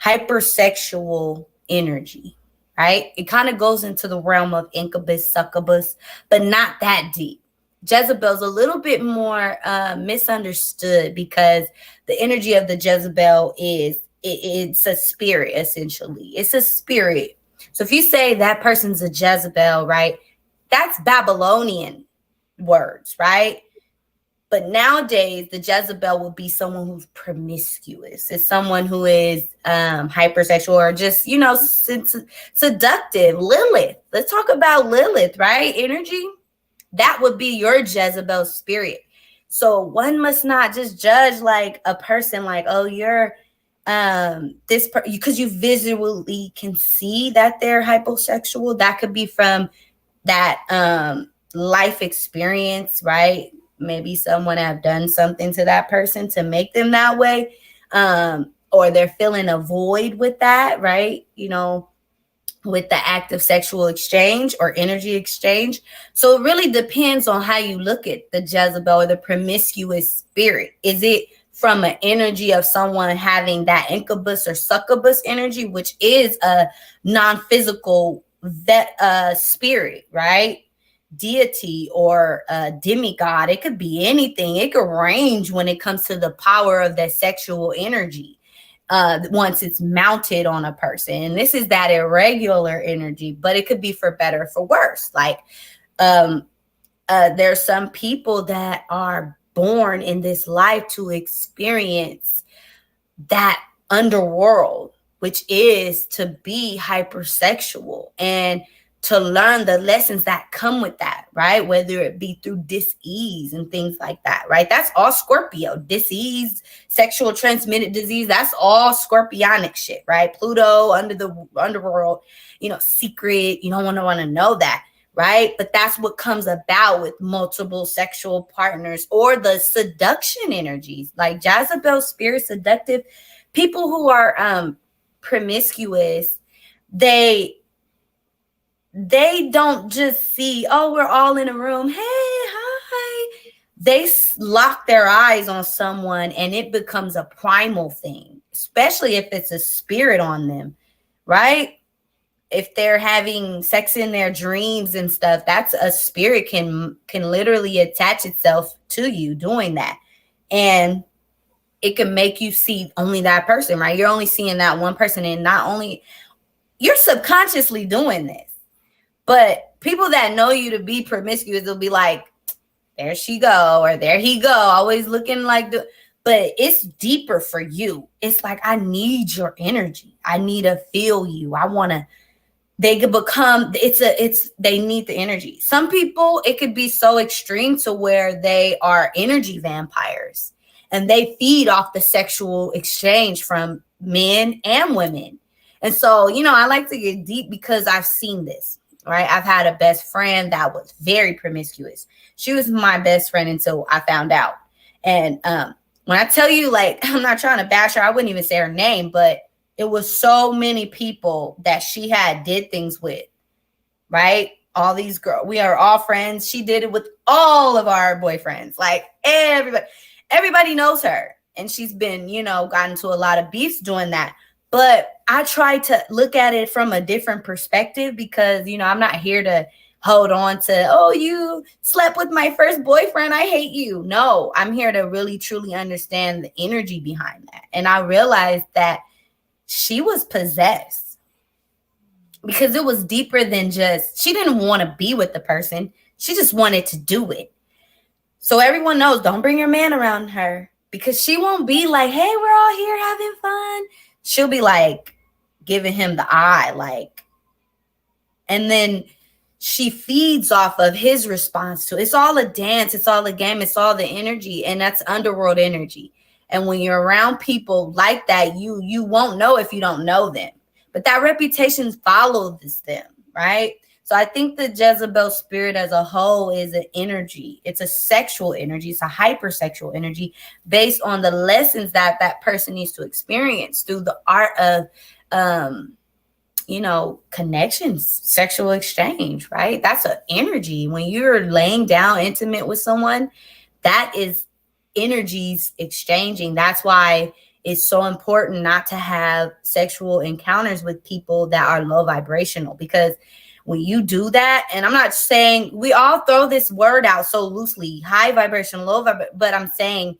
hypersexual energy, right? It kind of goes into the realm of incubus, succubus, but not that deep. Jezebel's a little bit more misunderstood because the energy of the Jezebel it's a spirit, essentially. It's a spirit. So if you say that person's a Jezebel, right, that's Babylonian words, right? But nowadays, the Jezebel will be someone who's promiscuous. It's someone who is hypersexual or just, you know, seductive. Lilith. Let's talk about Lilith, right? Energy. That would be your Jezebel spirit. So one must not just judge like a person like, oh, you're because you visually can see that they're hyposexual. That could be from that life experience, right? Maybe someone have done something to that person to make them that way, or they're feeling a void with that, right? You know, with the act of sexual exchange or energy exchange. So it really depends on how you look at the Jezebel or the promiscuous spirit. Is it from an energy of someone having that incubus or succubus energy, which is a non-physical spirit, right? Deity or a demigod. It could be anything. It could range when it comes to the power of that sexual energy. Once it's mounted on a person, and this is that irregular energy, but it could be for better or for worse. Like there's some people that are born in this life to experience that underworld, which is to be hypersexual and to learn the lessons that come with that, right? Whether it be through dis-ease and things like that, right? That's all Scorpio. Dis-ease, sexual transmitted disease, that's all scorpionic shit, right? Pluto, under the underworld, secret. You don't want to know that, right? But that's what comes about with multiple sexual partners or the seduction energies, like Jezebel spirit, seductive people who are promiscuous. They don't just see, oh, we're all in a room, hey, hi. They lock their eyes on someone and it becomes a primal thing, especially if it's a spirit on them, right? If they're having sex in their dreams and stuff, that's a spirit can literally attach itself to you doing that. And it can make you see only that person, right? You're only seeing that one person, and not only you're subconsciously doing this, but people that know you to be promiscuous will be like, there she go, or there he go, always looking like but it's deeper for you. It's like, I need your energy. I need to feel you. They could become, they need the energy. Some people, it could be so extreme to where they are energy vampires and they feed off the sexual exchange from men and women. And so, I like to get deep because I've seen this. Right. I've had a best friend that was very promiscuous. She was my best friend until I found out. And when I tell you, like, I'm not trying to bash her, I wouldn't even say her name, but it was so many people that she did things with. Right. All these girls, we are all friends. She did it with all of our boyfriends, like everybody knows her. And she's been, gotten to a lot of beefs doing that. But I try to look at it from a different perspective because, I'm not here to hold on to, oh, you slept with my first boyfriend, I hate you. No, I'm here to really, truly understand the energy behind that. And I realized that she was possessed because it was deeper than just, she didn't want to be with the person. She just wanted to do it. So everyone knows, don't bring your man around her because she won't be like, hey, we're all here having fun. She'll be like giving him the eye, like, and then she feeds off of his response to it. It's all a dance. It's all a game. It's all the energy. And that's underworld energy. And when you're around people like that, you won't know if you don't know them, but that reputation follows them. Right. So I think the Jezebel spirit as a whole is an energy. It's a sexual energy. It's a hypersexual energy based on the lessons that person needs to experience through the art of, connections, sexual exchange, right? That's an energy. When you're laying down intimate with someone, that is energies exchanging. That's why it's so important not to have sexual encounters with people that are low vibrational, because when you do that, and I'm not saying, we all throw this word out so loosely, high vibration, low vibration, but I'm saying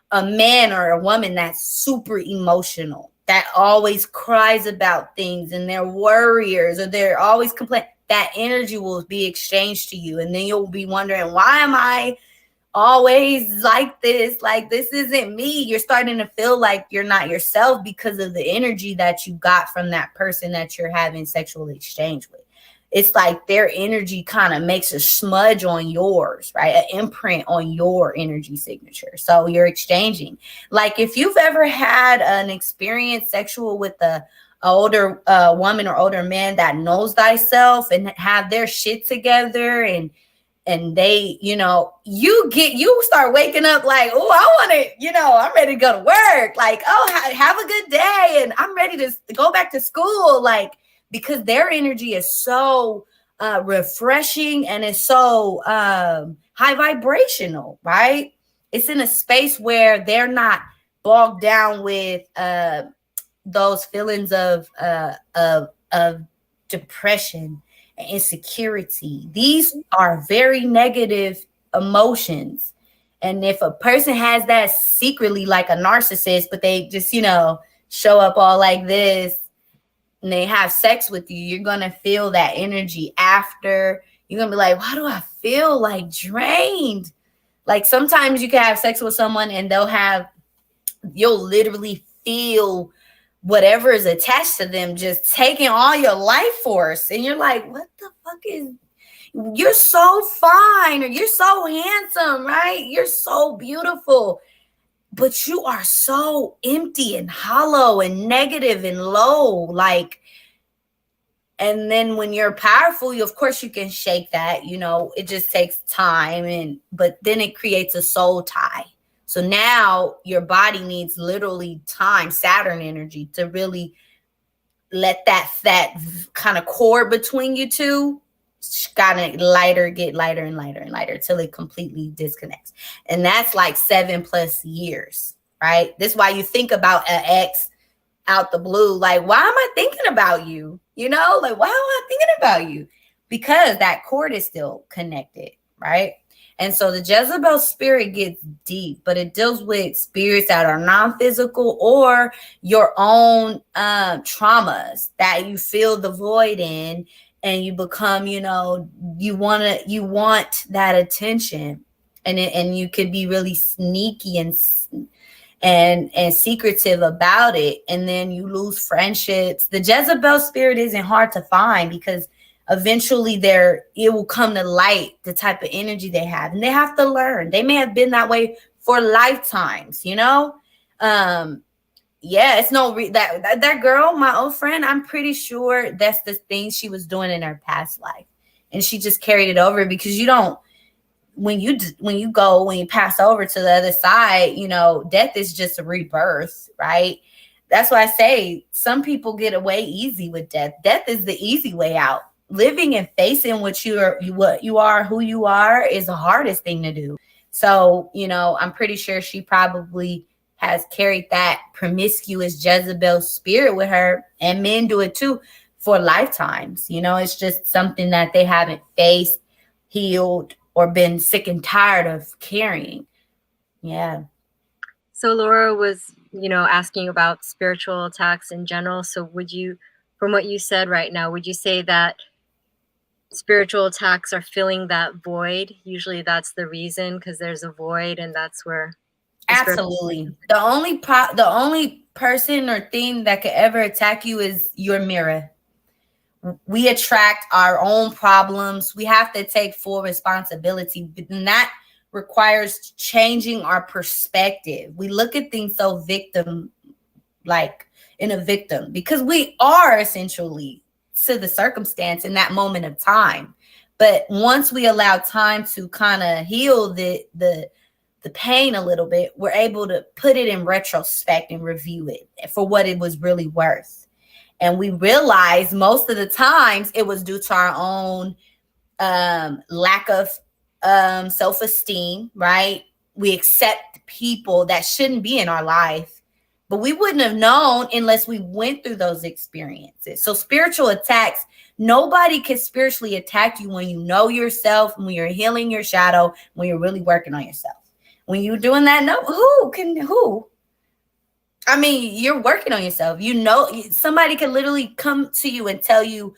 a man or a woman that's super emotional, that always cries about things and they're worriers or they're always complaining, that energy will be exchanged to you. And then you'll be wondering, why am I always like this? Like, this isn't me. You're starting to feel like you're not yourself because of the energy that you got from that person that you're having sexual exchange with. It's like their energy kind of makes a smudge on yours, right? An imprint on your energy signature. So you're exchanging. Like if you've ever had an experience sexual with a older woman or older man that knows thyself and have their shit together, and they, you start waking up like, oh, I want to, I'm ready to go to work. Like, oh, have a good day. And I'm ready to go back to school. Like, because their energy is so refreshing and it's so high vibrational, right? It's in a space where they're not bogged down with those feelings of depression and insecurity. These are very negative emotions. And if a person has that secretly, like a narcissist, but they just, show up all like this, and they have sex with you, you're going to feel that energy after. You're going to be like, why do I feel like drained? Like sometimes you can have sex with someone and you'll literally feel whatever is attached to them just taking all your life force. And you're like, what the fuck is, you're so fine, or you're so handsome, right? You're so beautiful, but you are so empty and hollow and negative and low. Like, and then when you're powerful, of course you can shake that, it just takes time, but then it creates a soul tie. So now your body needs literally time, Saturn energy, to really let that kind of cord between you two kind of get lighter and lighter and lighter till it completely disconnects. And that's like 7+ years, right? That's why you think about an ex out the blue, like, why am I thinking about you? Like, why am I thinking about you? Because that cord is still connected, right? And so the Jezebel spirit gets deep, but it deals with spirits that are non-physical or your own traumas that you feel the void in, and you become, you want that attention, and you could be really sneaky and secretive about it, and then you lose friendships. The Jezebel spirit isn't hard to find because eventually it will come to light the type of energy they have, and they have to learn. They may have been that way for lifetimes, it's that girl, my old friend, I'm pretty sure that's the thing she was doing in her past life, and she just carried it over. Because when you pass over to the other side, death is just a rebirth, right? That's why I say some people get away easy with death. Death is the easy way out. Living and facing what you are, who you are, is the hardest thing to do. So, I'm pretty sure she probably has carried that promiscuous Jezebel spirit with her, and men do it too, for lifetimes. It's just something that they haven't faced, healed, or been sick and tired of carrying. Yeah. So Laura was, asking about spiritual attacks in general. So from what you said right now, would you say that spiritual attacks are filling that void? Usually that's the reason, because there's a void, and that's where. Absolutely. The only person or thing that could ever attack you is your mirror. We attract our own problems. We have to take full responsibility, and that requires changing our perspective. We look at things so victim, like in a victim, because we are essentially to the circumstance in that moment of time. But once we allow time to kind of heal the pain a little bit, we're able to put it in retrospect and review it for what it was really worth. And we realize most of the times it was due to our own lack of self-esteem, right? We accept people that shouldn't be in our life, but we wouldn't have known unless we went through those experiences. So spiritual attacks, nobody can spiritually attack you when you know yourself, when you're healing your shadow, when you're really working on yourself. When you're doing that, who? I mean, you're working on yourself. Somebody can literally come to you and tell you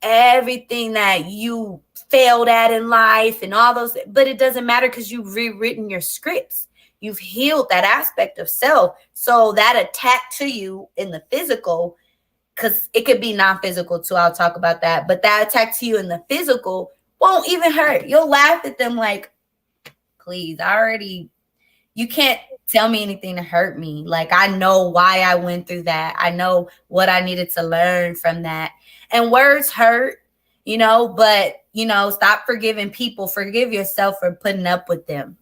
everything that you failed at in life and all those, but it doesn't matter because you've rewritten your scripts. You've healed that aspect of self. So that attack to you in the physical, because it could be non-physical too, I'll talk about that, but that attack to you in the physical won't even hurt. You'll laugh at them like, please, you can't tell me anything to hurt me. Like, I know why I went through that. I know what I needed to learn from that. And words hurt, but, stop forgiving people. Forgive yourself for putting up with them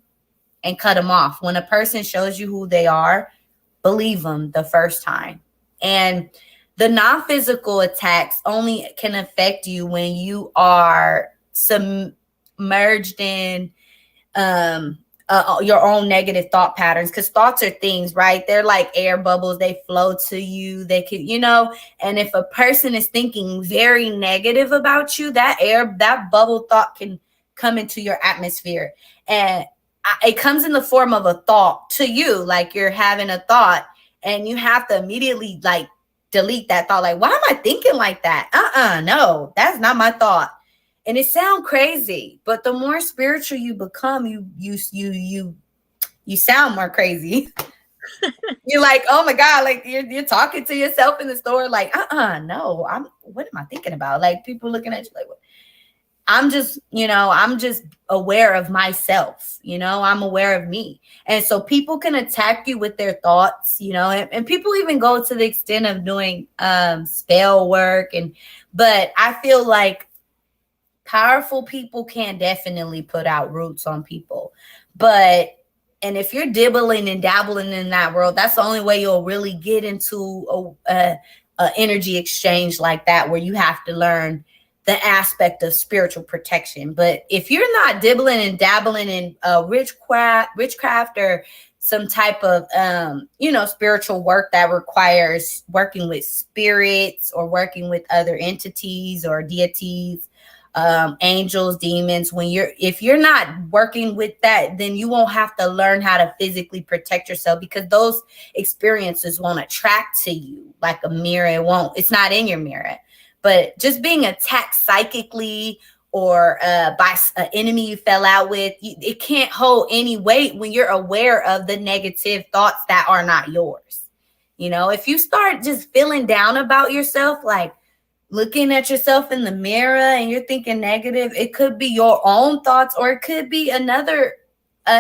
and cut them off. When a person shows you who they are, believe them the first time. And the non-physical attacks only can affect you when you are submerged in your own negative thought patterns, because thoughts are things, right? They're like air bubbles. They flow to you. They can, and if a person is thinking very negative about you, that bubble thought can come into your atmosphere. And it comes in the form of a thought to you, like you're having a thought, and you have to immediately delete that thought. Like, why am I thinking like that? No, that's not my thought. And it sounds crazy, but the more spiritual you become, you sound more crazy. You're like, oh my God, like you're talking to yourself in the store, like, no, what am I thinking about? Like people looking at you like, what? I'm just aware of myself, I'm aware of me. And so people can attack you with their thoughts, and people even go to the extent of doing spell work. But I feel like powerful people can definitely put out roots on people. And if you're dibbling and dabbling in that world, that's the only way you'll really get into a energy exchange like that, where you have to learn the aspect of spiritual protection. But if you're not dibbling and dabbling in witchcraft or some type of spiritual work that requires working with spirits or working with other entities or deities, angels, demons, if you're not working with that, then you won't have to learn how to physically protect yourself, because those experiences won't attract to you like a mirror. It's not in your mirror. But just being attacked psychically or by an enemy you fell out with, it can't hold any weight when you're aware of the negative thoughts that are not yours. If you start just feeling down about yourself, like looking at yourself in the mirror and you're thinking negative, it could be your own thoughts or it could be another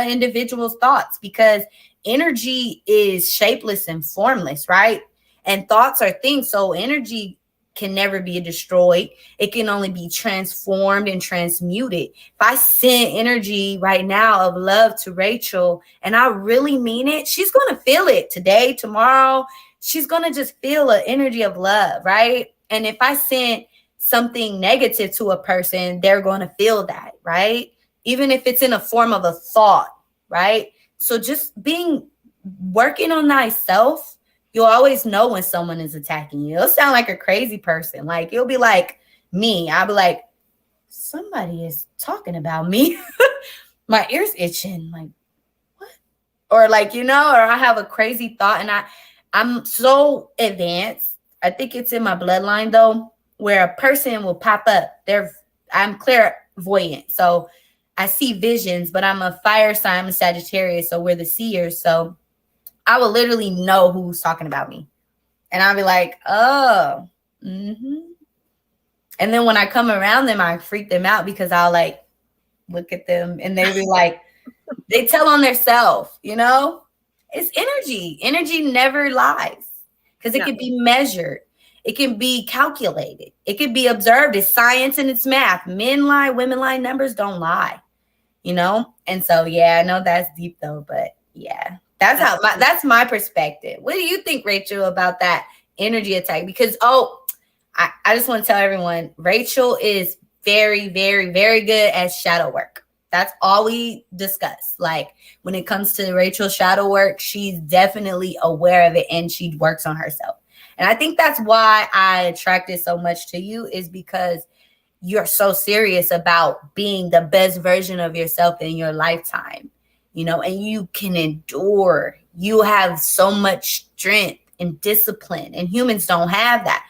individual's thoughts, because energy is shapeless and formless, right? And thoughts are things. So energy can never be destroyed. It can only be transformed and transmuted. If I send energy right now of love to Rachel and I really mean it, she's going to feel it today, tomorrow. She's going to just feel an energy of love, right? And if I send something negative to a person, they're going to feel that, right? Even if it's in a form of a thought, right? So just working on thyself, you'll always know when someone is attacking you. It'll sound like a crazy person. Like, you'll be like me. I'll be like, somebody is talking about me. My ear's itching. Like, what? Or like, or I have a crazy thought and I'm so advanced. I think it's in my bloodline though, where a person will pop up. I'm clairvoyant. So I see visions, but I'm a fire sign, I'm a Sagittarius. So we're the seers. So I will literally know who's talking about me. And I'll be like, oh, mm-hmm. And then when I come around them, I freak them out because I'll like look at them and they be like, they tell on themselves, It's energy. Energy never lies because it can be measured. It can be calculated. It can be observed. It's science and it's math. Men lie, women lie, numbers don't lie, And so, yeah, I know that's deep though, but yeah. That's my perspective. What do you think, Rachel, about that energy attack? Because, I just want to tell everyone, Rachel is very, very, very good at shadow work. That's all we discuss. Like when it comes to Rachel's shadow work, she's definitely aware of it and she works on herself. And I think that's why I attracted so much to you, is because you're so serious about being the best version of yourself in your lifetime. And you can endure. You have so much strength and discipline, and humans don't have that.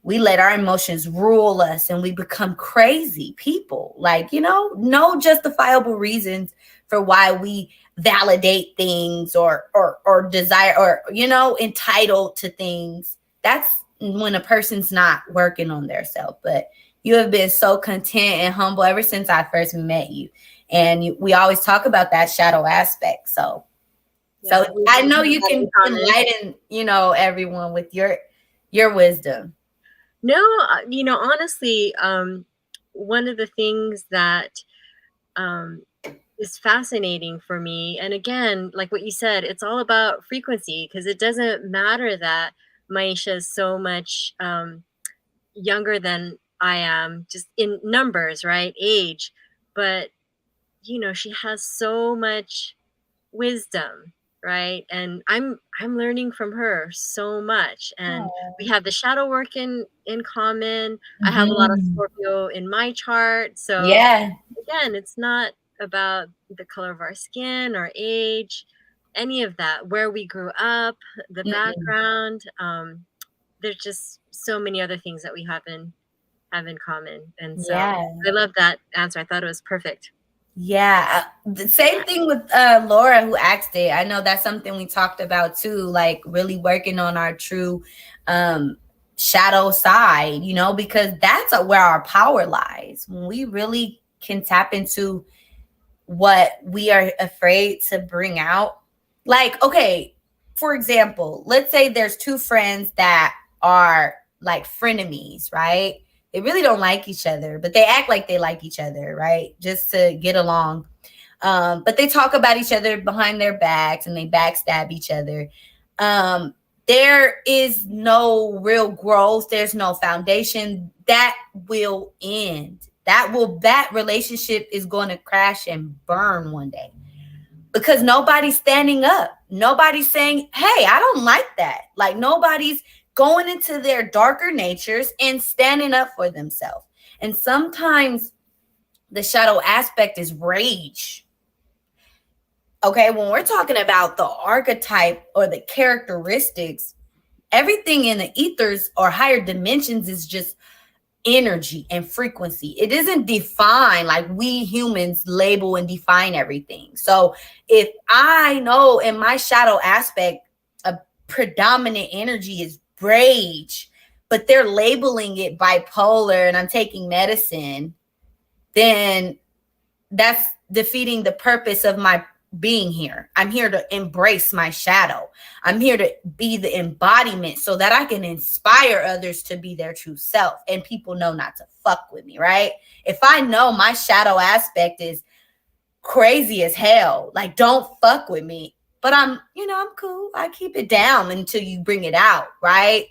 We let our emotions rule us and we become crazy people. Like, no justifiable reasons for why we validate things or desire or, entitled to things. That's when a person's not working on their self. But you have been so content and humble ever since I first met you. And we always talk about that shadow aspect. So I know you can enlighten, everyone with your wisdom. No, honestly, one of the things that is fascinating for me, and again, like what you said, it's all about frequency, because it doesn't matter that Maisha is so much younger than I am, just in numbers, right? Age. But she has so much wisdom, right? And I'm learning from her so much. And we have the shadow work in common. Mm-hmm. I have a lot of Scorpio in my chart. So again, it's not about the color of our skin or age, any of that, where we grew up, the background. There's just so many other things that we have in have in common. And so Yeah. I love that answer. I thought it was perfect. Yeah, the same thing with Laura who asked it. I know that's something we talked about too, like really working on our true um, shadow side, you know, because that's where our power lies. When we really can tap into what we are afraid to bring out. Like, okay, for example, let's say there's two friends that are like frenemies, right? They really don't like each other, but they act like they like each other, right? Just to get along. But they talk about each other behind their backs and they backstab each other. Um, there is no real growth. There's no foundation. That will end. That relationship is going to crash and burn one day because nobody's standing up. Nobody's saying, hey, I don't like that. Like nobody's going into their darker natures and standing up for themselves. And sometimes the shadow aspect is rage. Okay, when we're talking about the archetype or the characteristics, everything in the ethers or higher dimensions is just energy and frequency. It isn't defined like we humans label and define everything. So if I know in my shadow aspect, a predominant energy is rage, but they're labeling it bipolar and I'm taking medicine, then that's defeating the purpose of my being here. I'm here to embrace my shadow. I'm here to be the embodiment so that I can inspire others to be their true self and people know not to fuck with me, right? If I know my shadow aspect is crazy as hell, like don't fuck with me, but I'm cool. I keep it down until you bring it out, right?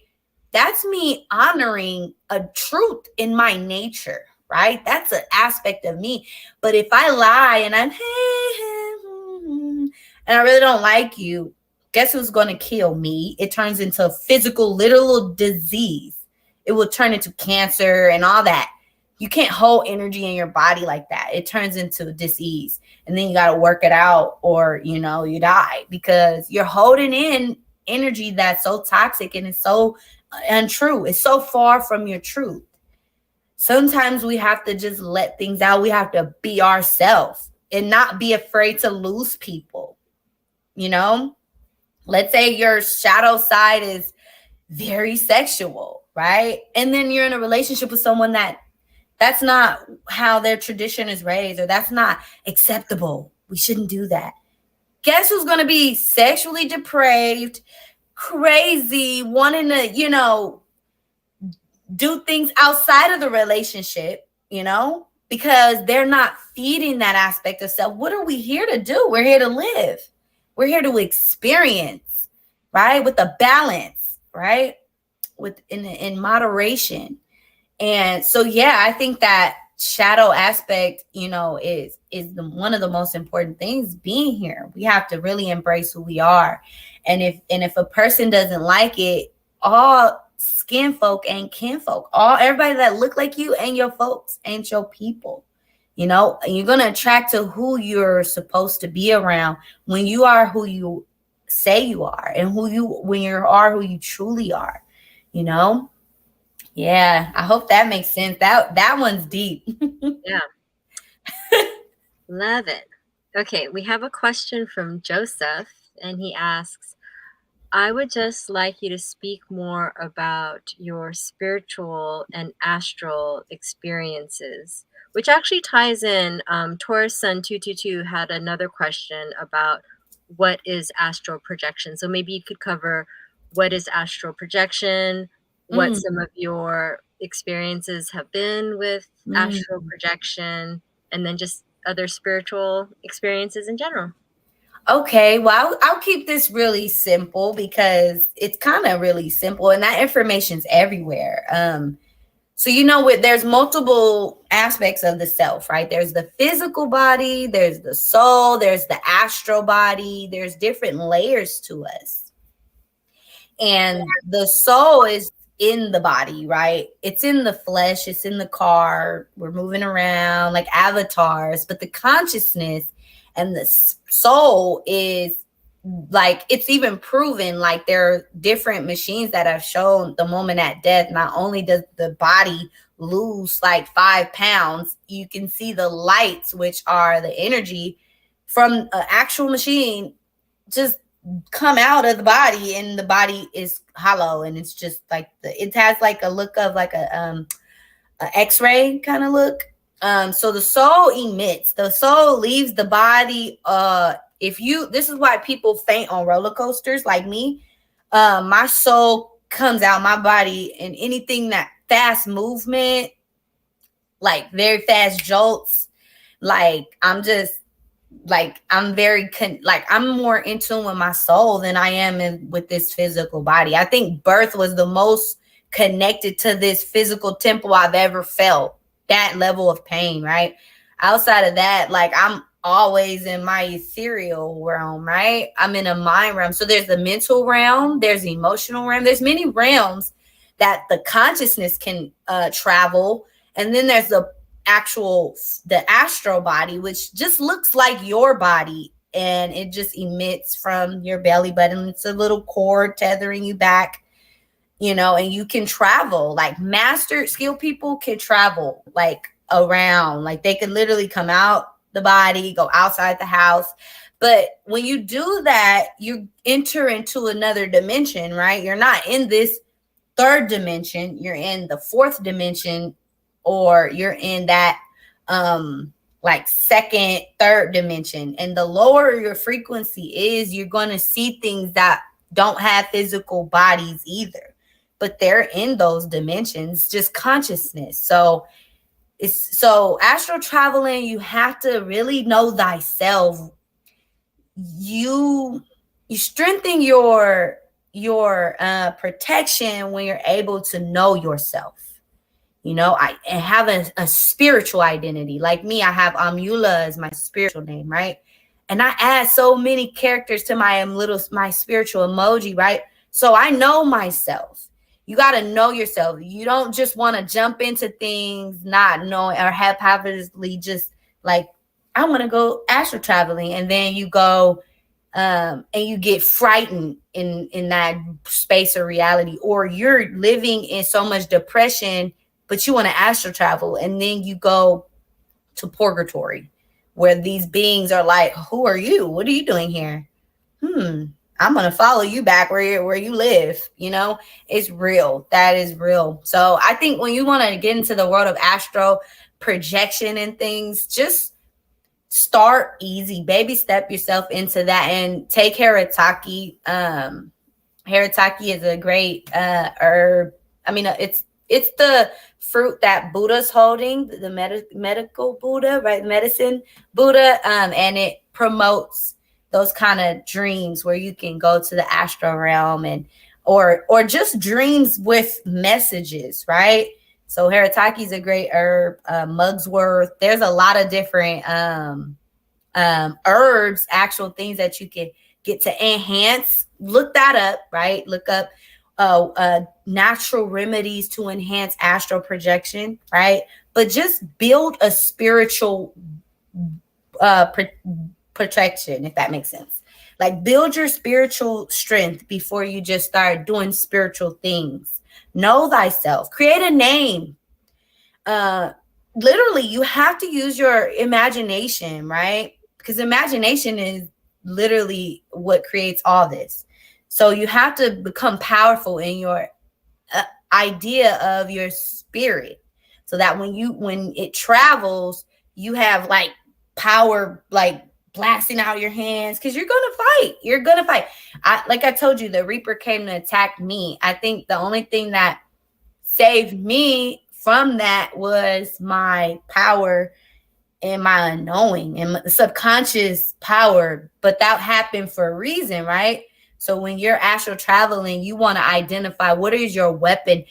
That's me honoring a truth in my nature, right? That's an aspect of me. But if I lie and I'm and I really don't like you, guess who's going to kill me? It turns into physical, literal disease. It will turn into cancer and all that. You can't hold energy in your body like that. It turns into disease. And then you got to work it out or, you die because you're holding in energy that's so toxic and it's so untrue. It's so far from your truth. Sometimes we have to just let things out. We have to be ourselves and not be afraid to lose people. Let's say your shadow side is very sexual, right? And then you're in a relationship with someone that's not how their tradition is raised, or that's not acceptable. We shouldn't do that. Guess who's going to be sexually depraved, crazy, wanting to, do things outside of the relationship, because they're not feeding that aspect of self. What are we here to do? We're here to live. We're here to experience, right? With a balance, right? In moderation. And so, yeah, I think that shadow aspect, is one of the most important things being here. We have to really embrace who we are. And if a person doesn't like it, all skin folk ain't kinfolk. Everybody that look like you ain't your folks, ain't your people. And you're going to attract to who you're supposed to be around when you are who you say you are and when you are who you truly are, Yeah, I hope that makes sense. That one's deep. Yeah. Love it. Okay, we have a question from Joseph, and he asks, I would just like you to speak more about your spiritual and astral experiences, which actually ties in. Taurus Sun 222 had another question about what is astral projection. So maybe you could cover what is astral projection, what some of your experiences have been with astral projection, and then just other spiritual experiences in general. Okay, well, I'll keep this really simple because it's kind of really simple and that information's everywhere. So there's multiple aspects of the self, right? There's the physical body, there's the soul, there's the astral body, there's different layers to us. And the soul is in the body, right? It's in the flesh, it's in the car, we're moving around like avatars, but the consciousness and the soul is like, it's even proven, like there are different machines that have shown the moment at death, not only does the body lose like 5 pounds, you can see the lights, which are the energy from an actual machine, just come out of the body, and the body is hollow, and it's just like it has like a look of like a x-ray kind of look. So the soul emits, the soul leaves the body. This is why people faint on roller coasters like me. My soul comes out my body, and anything that fast movement, like very fast jolts, like I'm just like I'm very like I'm more in tune with my soul than I am with this physical body. I think birth was the most connected to this physical temple I've ever felt. That level of pain, right? Outside of that, like I'm always in my ethereal realm, right? I'm in a mind realm. So there's the mental realm, there's the emotional realm, there's many realms that the consciousness can travel. And then there's the astral body, which just looks like your body, and it just emits from your belly button. It's a little cord tethering you back, and you can travel. Like master skill people can travel like around, like they could literally come out the body, go outside the house. But when you do that, you enter into another dimension, right? You're not in this third dimension, you're in the fourth dimension, or you're in that like second, third dimension. And the lower your frequency is, you're going to see things that don't have physical bodies either, but they're in those dimensions, just consciousness. So astral traveling, you have to really know thyself. You strengthen your protection when you're able to know yourself. I have a spiritual identity. Like me, I have Amula as my spiritual name, right? And I add so many characters to my spiritual emoji, right? So I know myself. You got to know yourself. You don't just want to jump into things not knowing, or haphazardly just like, I want to go astral traveling, and then you go and you get frightened in that space of reality, or you're living in so much depression, but you want to astral travel, and then you go to purgatory, where these beings are like, who are you? What are you doing here? I'm going to follow you back where you live. It's real. That is real. So I think when you want to get into the world of astral projection and things, just start easy, baby step yourself into that, and take Harataki. Harataki is a great herb. I mean, it's the fruit that Buddha's holding, the medical Buddha, right? Medicine Buddha. And it promotes those kind of dreams where you can go to the astral realm, and or just dreams with messages, right? So Harataki is a great herb. Mugsworth. There's a lot of different herbs, actual things that you can get to enhance. Look that up, right? Look up natural remedies to enhance astral projection, right? But just build a spiritual protection, if that makes sense. Like build your spiritual strength before you just start doing spiritual things. Know thyself. Create a name. Literally, you have to use your imagination, right? Because imagination is literally what creates all this. So you have to become powerful in your idea of your spirit, so that when it travels, you have like power, like blasting out your hands, because you're gonna fight. Like I told you, the Reaper came to attack me. I think the only thing that saved me from that was my power and my unknowing and my subconscious power. But that happened for a reason, right? So when you're astral traveling, you want to identify what is your weapon.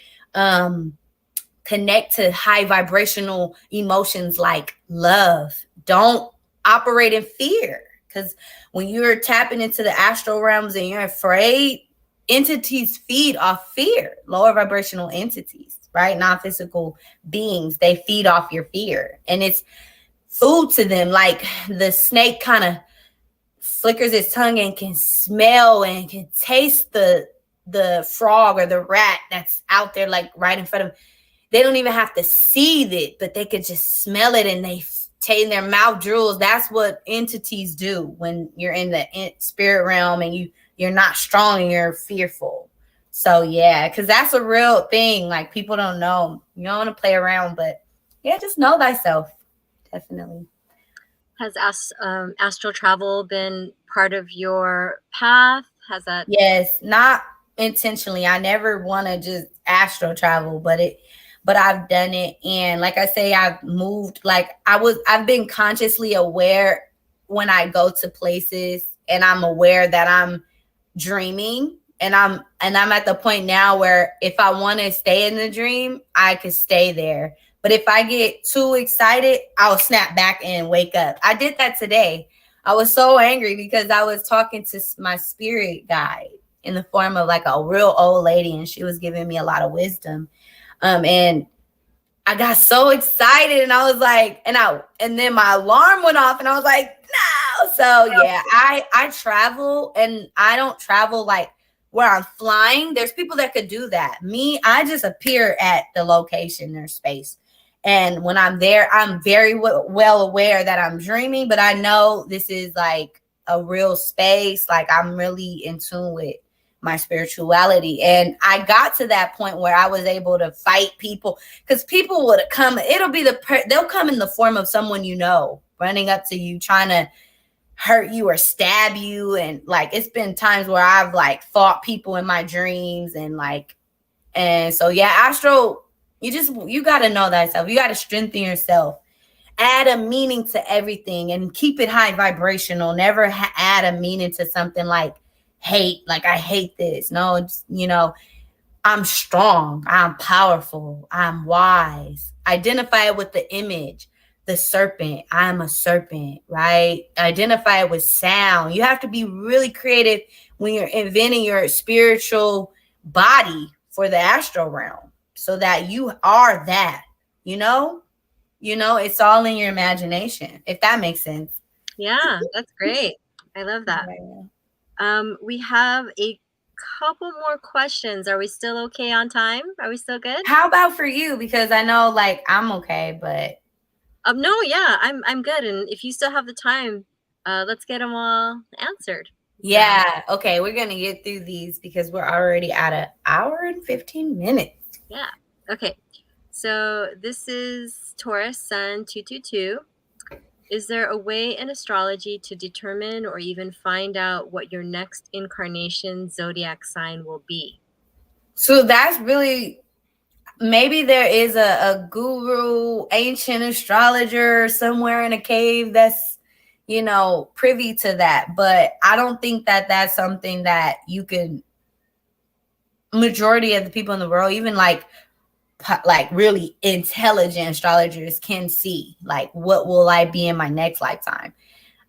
Connect to high vibrational emotions like love. Don't operate in fear, because when you're tapping into the astral realms and you're afraid, entities feed off fear. Lower vibrational entities, right? Non-physical beings, they feed off your fear, and it's food to them. Like the snake kind of flickers its tongue and can smell and can taste the frog or the rat that's out there, like right in front of them. they don't even have to see it, but they could just smell it and they take their mouth drools. That's what entities do when you're in the spirit realm and you're not strong and you're fearful. So yeah, because that's a real thing. Like people don't know. You don't want to play around, but yeah, just know thyself. Definitely. Has astral travel been part of your path? Has that? Yes, not intentionally. I never want to just astral travel, but I've done it. And like I say, I've moved, like I've been consciously aware when I go to places and I'm aware that I'm dreaming, and I'm at the point now where if I want to stay in the dream, I could stay there. But if I get too excited, I'll snap back and wake up. I did that today. I was so angry because I was talking to my spirit guide in the form of like a real old lady, and she was giving me a lot of wisdom. And I got so excited, and I was like, and then my alarm went off, and I was like, no. So yeah, I travel, and I don't travel like where I'm flying. There's people that could do that. Me, I just appear at the location or space. And when I'm there, I'm very well aware that I'm dreaming, but I know this is like a real space. Like I'm really in tune with my spirituality. And I got to that point where I was able to fight people, because people would come. It'll be they'll come in the form of someone you know, running up to you, trying to hurt you or stab you. And like it's been times where I've like fought people in my dreams, and so yeah, astro, you got to know thyself. You got to strengthen yourself. Add a meaning to everything and keep it high vibrational. Never add a meaning to something like hate. Like I hate this. No, it's, I'm strong. I'm powerful. I'm wise. Identify it with the image. The serpent. I'm a serpent, right? Identify it with sound. You have to be really creative when you're inventing your spiritual body for the astral realm, so that you are that, it's all in your imagination, if that makes sense. Yeah, that's great. I love that. We have a couple more questions. Are we still okay on time? Are we still good? How about for you? Because I know like I'm okay, but no, yeah, I'm good. And if you still have the time, let's get them all answered. Yeah. Okay, we're gonna get through these because we're already at an hour and 15 minutes. Yeah. Okay. So this is Taurus Sun 222. Is there a way in astrology to determine or even find out what your next incarnation zodiac sign will be? So that's really, maybe there is a guru, ancient astrologer somewhere in a cave that's, privy to that. But I don't think that that's something that you can, majority of the people in the world, even like really intelligent astrologers, can see like what will I be in my next lifetime.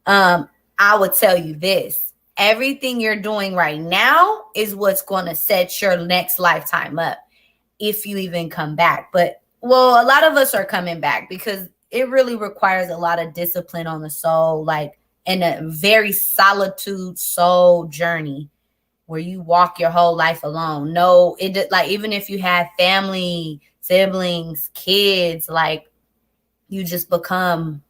I would tell you this: everything you're doing right now is what's going to set your next lifetime up, if you even come back. But well, a lot of us are coming back because it really requires a lot of discipline on the soul, like in a very solitude soul journey where you walk your whole life alone. No, it like even if you have family, siblings, kids, like you just become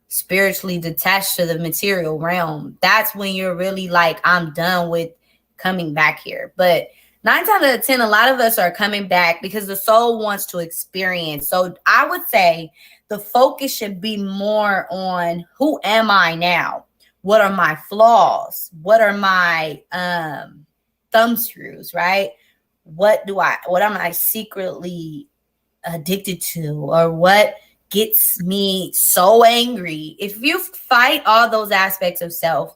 spiritually detached to the material realm. That's when you're really like, I'm done with coming back here. But 9 times out of 10, a lot of us are coming back because the soul wants to experience. So I would say the focus should be more on, who am I now? What are my flaws? What are my thumb screws, right? What am I secretly addicted to? Or what gets me so angry? If you fight all those aspects of self,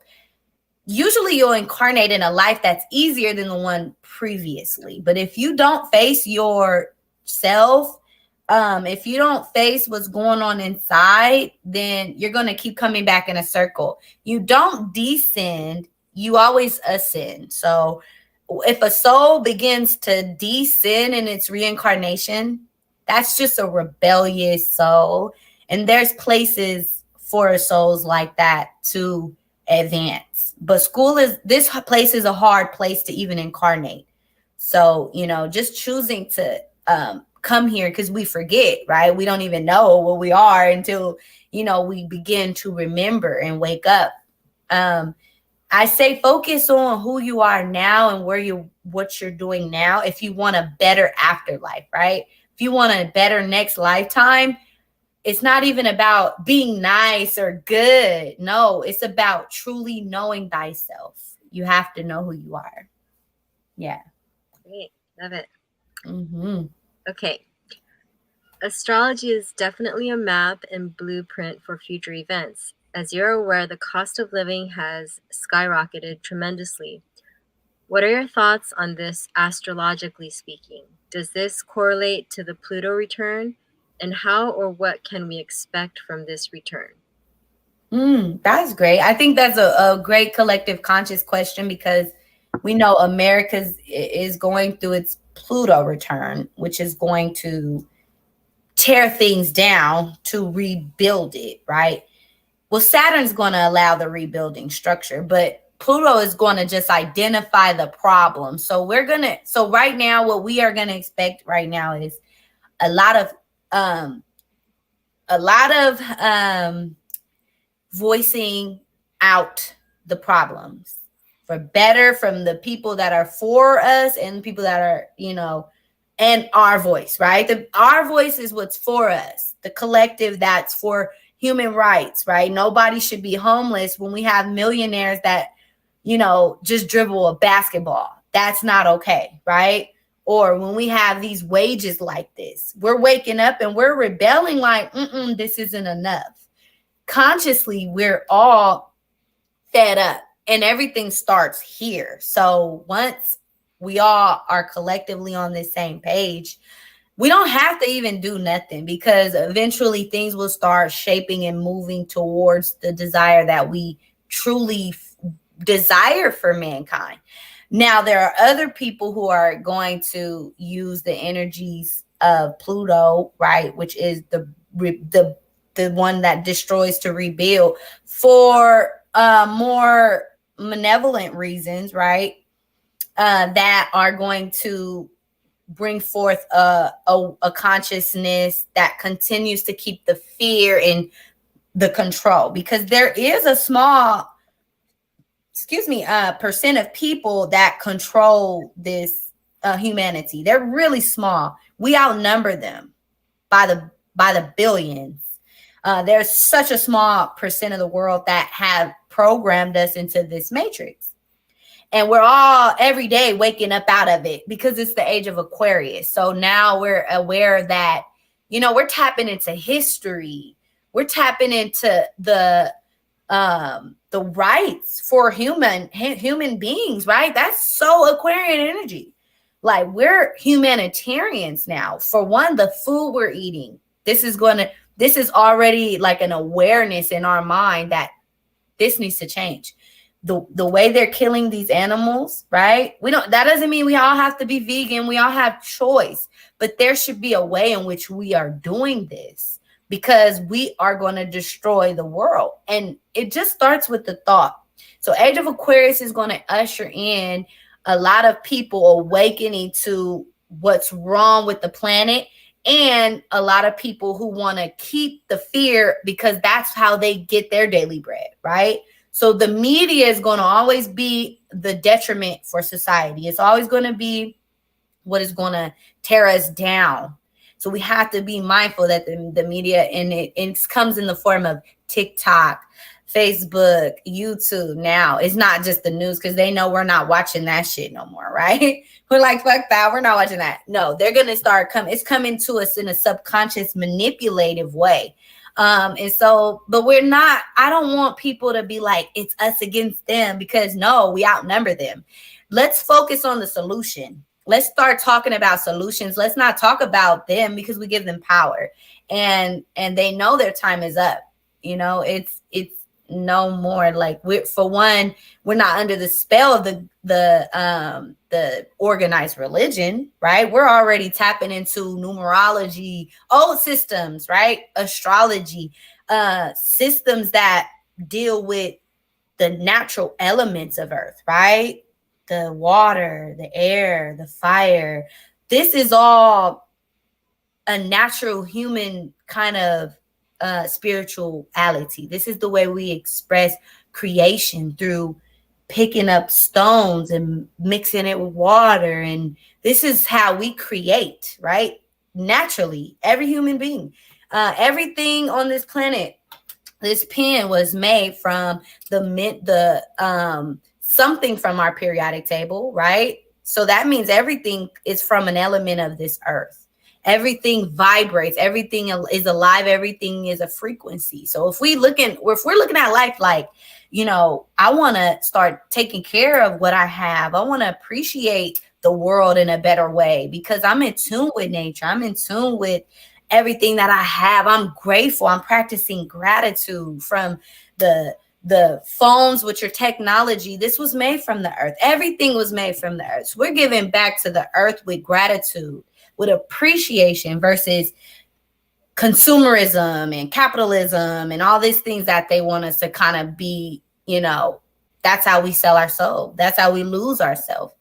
usually you'll incarnate in a life that's easier than the one previously. But if you don't face yourself, if you don't face what's going on inside, then you're going to keep coming back in a circle. You don't descend, you always ascend. So if a soul begins to descend in its reincarnation, that's just a rebellious soul. And there's places for souls like that to advance. But this place is a hard place to even incarnate. So, just choosing to come here because we forget, right? We don't even know what we are until, we begin to remember and wake up. I say focus on who you are now and what you're doing now. If you want a better afterlife, right? If you want a better next lifetime, it's not even about being nice or good. No, it's about truly knowing thyself. You have to know who you are. Yeah. Great. Love it. Mm-hmm. Okay. Astrology is definitely a map and blueprint for future events. As you're aware, the cost of living has skyrocketed tremendously. What are your thoughts on this astrologically speaking? Does this correlate to the Pluto return? And how or what can we expect from this return? That's great. I think that's a great collective conscious question because we know America is going through its Pluto return, which is going to tear things down to rebuild it, right? Well, Saturn's going to allow the rebuilding structure, but Pluto is going to just identify the problem. So right now, what we are going to expect right now is a lot of, um, a lot of, voicing out the problems for better from the people that are for us and people that are, and our voice, right? Our voice is what's for us, the collective that's for human rights, right? Nobody should be homeless when we have millionaires that, just dribble a basketball. That's not okay, right? Or when we have these wages like this, we're waking up and we're rebelling like, this isn't enough. Consciously, we're all fed up and everything starts here. So once we all are collectively on the same page, we don't have to even do nothing because eventually things will start shaping and moving towards the desire that we truly desire for mankind. Now, there are other people who are going to use the energies of Pluto, right, which is the one that destroys to rebuild for more malevolent reasons, right? That are going to bring forth a consciousness that continues to keep the fear and the control, because there is a small, percent of people that control this humanity. They're really small. We outnumber them by the billions. There's such a small percent of the world that have programmed us into this matrix. And we're all every day waking up out of it because it's the age of Aquarius. So now we're aware that, we're tapping into history. We're tapping into the rights for human beings, right? That's so Aquarian energy. Like, we're humanitarians now. For one, the food we're eating, this is already like an awareness in our mind that this needs to change. The way they're killing these animals, right? That doesn't mean we all have to be vegan. We all have choice, but there should be a way in which we are doing this because we are going to destroy the world. And it just starts with the thought. So Age of Aquarius is going to usher in a lot of people awakening to what's wrong with the planet, and a lot of people who want to keep the fear because that's how they get their daily bread, right? So the media is going to always be the detriment for society. It's always going to be what is going to tear us down. So we have to be mindful that the media, and it comes in the form of TikTok, Facebook, YouTube. Now it's not just the news because they know we're not watching that shit no more, right? We're like, fuck that, we're not watching that. No, they're gonna start coming. It's coming to us in a subconscious, manipulative way. And so, but I don't want people to be like, it's us against them, because no, we outnumber them. Let's focus on the solution. Let's start talking about solutions. Let's not talk about them because we give them power, and they know their time is up. It's no more. Like, we're not under the spell of the organized religion, right? We're already tapping into numerology, old systems, right? Astrology, systems that deal with the natural elements of Earth, right? The water, the air, the fire. This is all a natural human kind of spirituality. This is the way we express creation, through picking up stones and mixing it with water. And this is how we create, right? Naturally, every human being, everything on this planet, this pen was made from the something from our periodic table, right? So that means everything is from an element of this earth. Everything vibrates, everything is alive, everything is a frequency. So if we're looking at life like, I want to start taking care of what I have. I want to appreciate the world in a better way because I'm in tune with nature. I'm in tune with everything that I have. I'm grateful. I'm practicing gratitude from the phones with your technology. This was made from the earth. Everything was made from the earth. So we're giving back to the earth with gratitude, with appreciation versus consumerism and capitalism and all these things that they want us to kind of be, that's how we sell our soul. That's how we lose ourselves.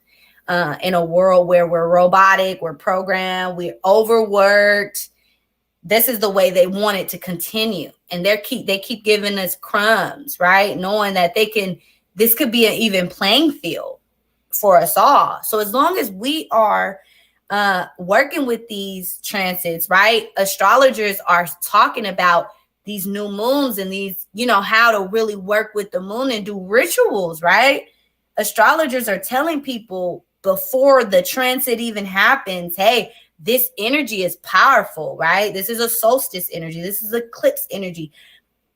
In a world where we're robotic, we're programmed, we're overworked. This is the way they want it to continue. And they keep giving us crumbs, right? Knowing that this could be an even playing field for us all. So as long as we are working with these transits, right? Astrologers are talking about these new moons and these, how to really work with the moon and do rituals, right? Astrologers are telling people before the transit even happens, hey, this energy is powerful, right? This is a solstice energy. This is eclipse energy.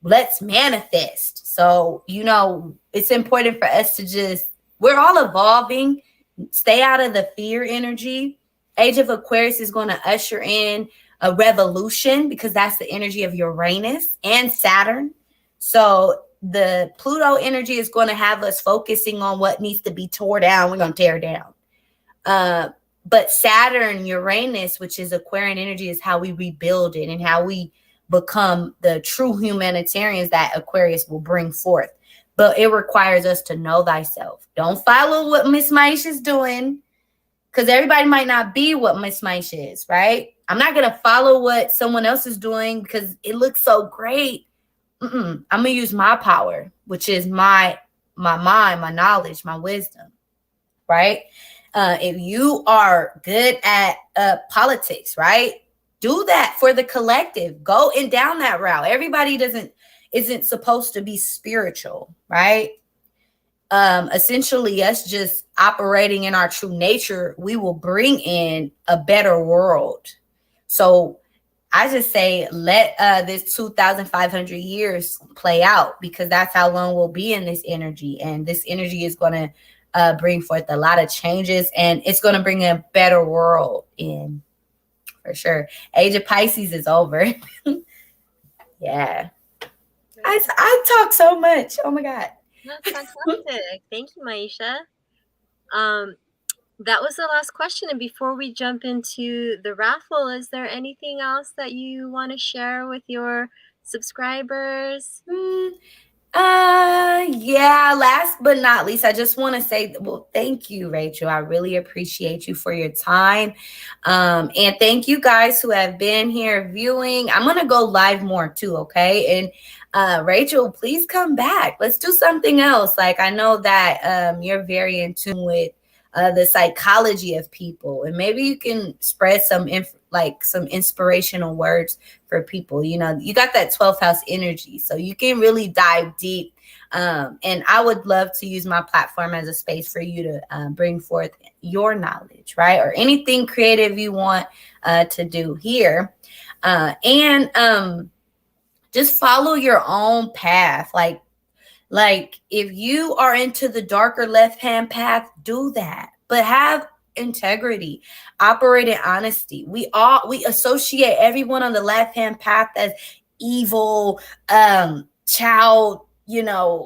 Let's manifest. So, it's important for us to we're all evolving. Stay out of the fear energy. Age of Aquarius is going to usher in a revolution because that's the energy of Uranus and Saturn. So the Pluto energy is going to have us focusing on what needs to be torn down. We're going to tear down. But Saturn, Uranus, which is Aquarian energy, is how we rebuild it and how we become the true humanitarians that Aquarius will bring forth. But it requires us to know thyself. Don't follow what Miss Maisha is doing, because everybody might not be what Miss Maisha is, right? I'm not going to follow what someone else is doing because it looks so great. I'm going to use my power, which is my mind, my knowledge, my wisdom, right? If you are good at politics, right? Do that for the collective. Go and down that route. Everybody isn't supposed to be spiritual, right? Essentially, us just operating in our true nature, we will bring in a better world. So I just say let this 2,500 years play out, because that's how long we'll be in this energy. And this energy is going to bring forth a lot of changes, and it's going to bring a better world in, for sure. Age of Pisces is over. Yeah. I talk so much. Oh my God. That's fantastic. Thank you, Maisha. That was the last question. And before we jump into the raffle, is there anything else that you want to share with your subscribers? Yeah, last but not least, I just want to say, well, thank you, Rachel. I really appreciate you for your time. And thank you guys who have been here viewing. I'm going to go live more too, okay? And Rachel, please come back. Let's do something else. Like, I know that you're very in tune with the psychology of people, and maybe you can spread some some inspirational words for people. You got that 12th house energy, so you can really dive deep. And I would love to use my platform as a space for you to bring forth your knowledge, right? Or anything creative you want to do here. And just follow your own path. Like if you are into the darker left-hand path, do that. But have integrity, operate in honesty. We associate everyone on the left-hand path as evil, child,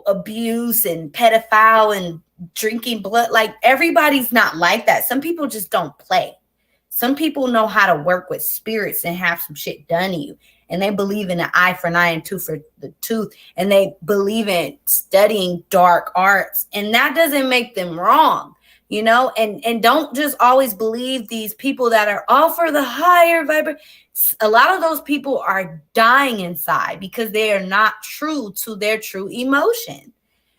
abuse and pedophile and drinking blood. Like, everybody's not like that. Some people just don't play. Some people know how to work with spirits and have some shit done to you. And they believe in an eye for an eye and tooth for the tooth. And they believe in studying dark arts. And that doesn't make them wrong. and don't just always believe these people that are all for the higher vibration. A lot of those people are dying inside because they are not true to their true emotion,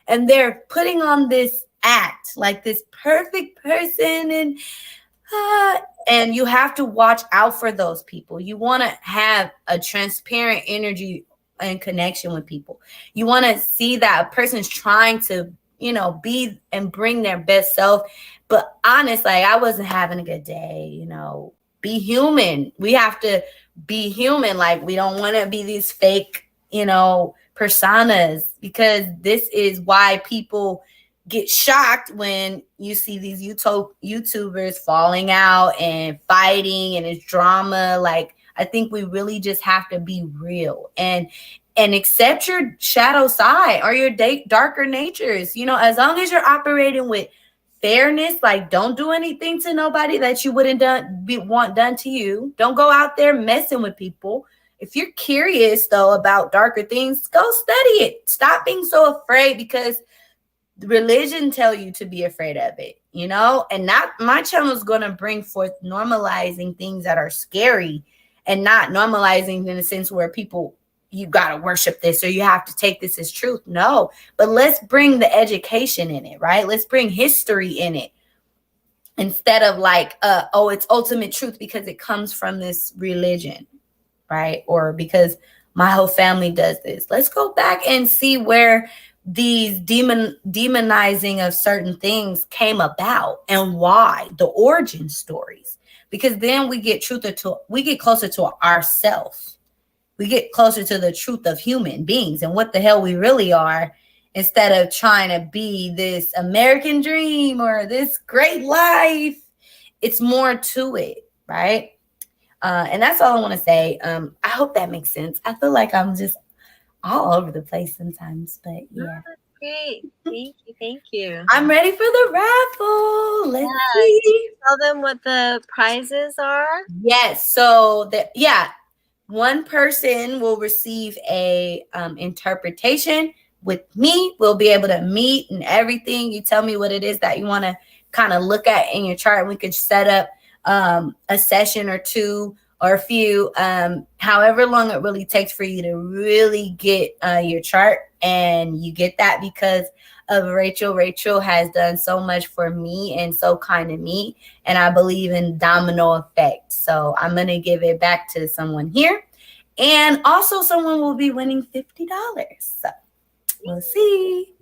and they're putting on this act like this perfect person, and you have to watch out for those people. You want to have a transparent energy and connection with people. You want to see that a person's trying to, be and bring their best self. But honest, like, I wasn't having a good day, be human. We have to be human. Like, we don't want to be these fake, personas, because this is why people get shocked when you see these YouTubers falling out and fighting and it's drama. Like, I think we really just have to be real and accept your shadow side or your darker natures. As long as you're operating with fairness, like, don't do anything to nobody that you wouldn't want done to you. Don't go out there messing with people. If you're curious though about darker things, go study it. Stop being so afraid because religion tell you to be afraid of it, and not my channel is going to bring forth normalizing things that are scary, and not normalizing in a sense where people, you got to worship this or you have to take this as truth. No, but let's bring the education in it, right? Let's bring history in it instead of like, it's ultimate truth because it comes from this religion, right? Or because my whole family does this. Let's go back and see where these demonizing of certain things came about and why, the origin stories, because then we get closer to ourselves. We get closer to the truth of human beings and what the hell we really are, instead of trying to be this American dream or this great life. It's more to it, right? And that's all I want to say. I hope that makes sense. I feel like I'm just all over the place sometimes, but yeah. Oh, that's great. Thank you. I'm ready for the raffle. Let's see. Tell them what the prizes are. Yes. So one person will receive a interpretation with me. We'll be able to meet and everything. You tell me what it is that you want to kind of look at in your chart, and we could set up a session or two or a few, however long it really takes for you to really get your chart. And you get that because of Rachel. Rachel has done so much for me and so kind to me. And I believe in domino effect. So I'm going to give it back to someone here. And also someone will be winning $50. So we'll see.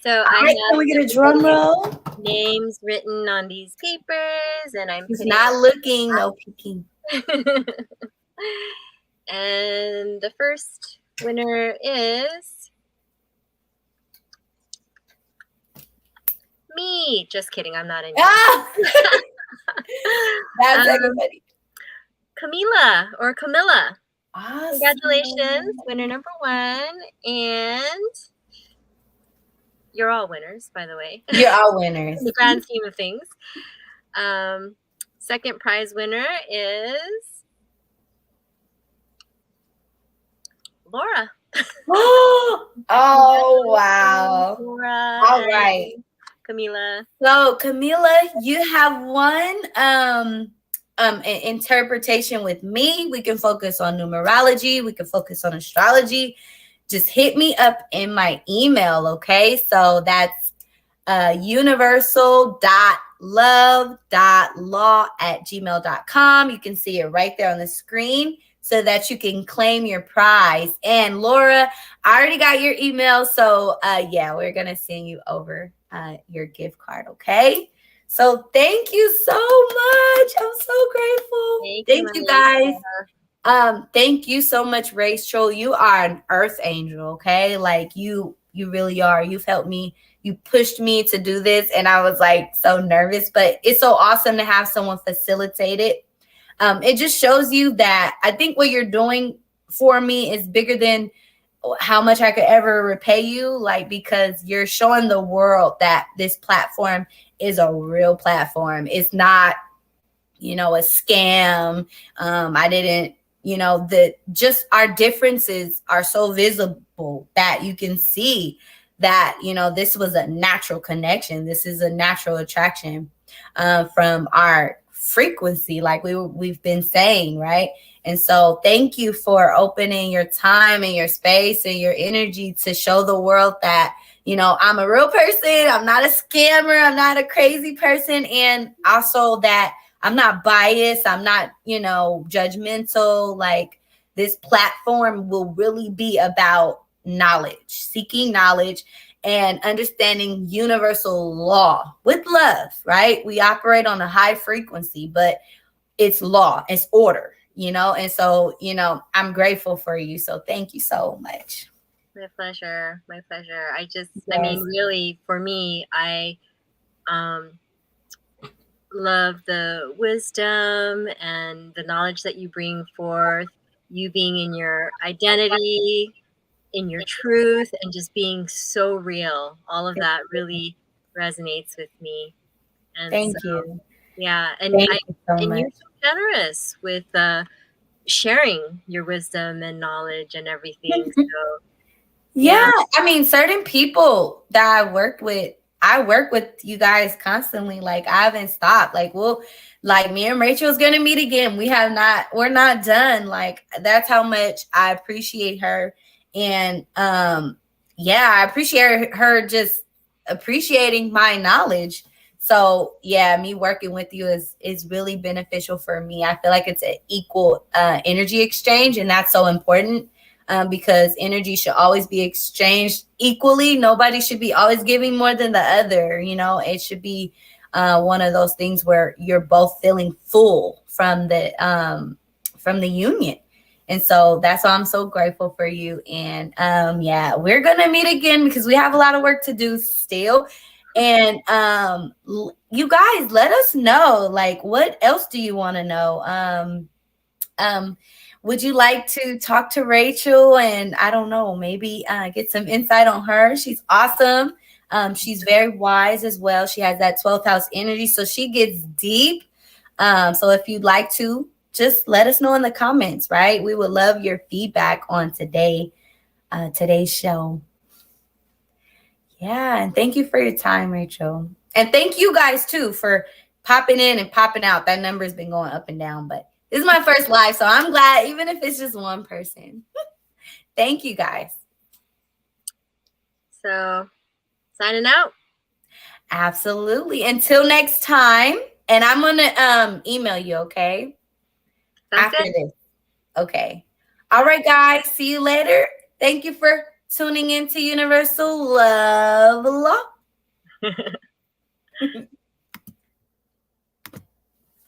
So can we get a drum roll? Names written on these papers, and I'm not looking, no peeking. And the first winner is me. Just kidding, I'm not in. That's everybody. Camilla. Awesome. Congratulations, winner number 1. And you're all winners, by the way. You're all winners. In the grand scheme of things. Second prize winner is Laura. Oh, wow. Laura. All right. Camila. So, Camila, you have won an interpretation with me. We can focus on numerology. We can focus on astrology. Just hit me up in my email, okay? So that's universal.love.law@gmail.com. You can see it right there on the screen so that you can claim your prize. And Laura, I already got your email. So we're going to send you over your gift card, okay? So thank you so much. I'm so grateful. Thank you guys. Thank you so much, Rachel. You are an earth angel, okay? Like you really are. You've helped me. You pushed me to do this, and I was like so nervous, but it's so awesome to have someone facilitate it. It just shows you that I think what you're doing for me is bigger than how much I could ever repay you, like, because you're showing the world that this platform is a real platform. It's not, a scam. I didn't, just our differences are so visible that you can see that, you know, this was a natural connection. This is a natural attraction from our frequency, like we've been saying, right? And so thank you for opening your time and your space and your energy to show the world that, you know, I'm a real person. I'm not a scammer. I'm not a crazy person. And also that I'm not biased. I'm not, you know, judgmental. Like, this platform will really be about knowledge, seeking knowledge and understanding universal law with love, right? We operate on a high frequency, but it's law, it's order, you know? And so, you know, I'm grateful for you. So thank you so much. My pleasure. My pleasure. I Yes. mean, really, for me, I um, love the wisdom and the knowledge that you bring forth, you being in your identity, in your truth, and just being so real. All of that really resonates with me. And Thank so, you. yeah, Thank you so and much. you're so generous with sharing your wisdom and knowledge and everything. So, Yeah, yeah. I mean, certain people that I work with you guys constantly. Like, I haven't stopped. Like, like me and Rachel's gonna meet again. We're not done. Like, that's how much I appreciate her. And yeah, I appreciate her just appreciating my knowledge. So yeah, me working with you is really beneficial for me. I feel like it's an equal energy exchange, and that's so important because energy should always be exchanged equally. Nobody should be always giving more than the other. You know, it should be one of those things where you're both feeling full from the union. And so that's why I'm so grateful for you. And yeah, we're gonna meet again because we have a lot of work to do still. And you guys, let us know, like, what else do you want to know? Um, would you like to talk to Rachel and, I don't know, maybe get some insight on her? She's awesome. She's very wise as well. She has that 12th house energy, so she gets deep. So if you'd like to, just let us know in the comments, right? We would love your feedback on today's show. Yeah, and thank you for your time, Rachel. And thank you guys too for popping in and popping out. That number's been going up and down, but this is my first live, so I'm glad, even if it's just one person. Thank you guys. So, signing out. Absolutely. Until next time. And I'm gonna email you, okay? Sounds After good. this. Okay. All right, guys. See you later. Thank you for tuning into Universal Love Law.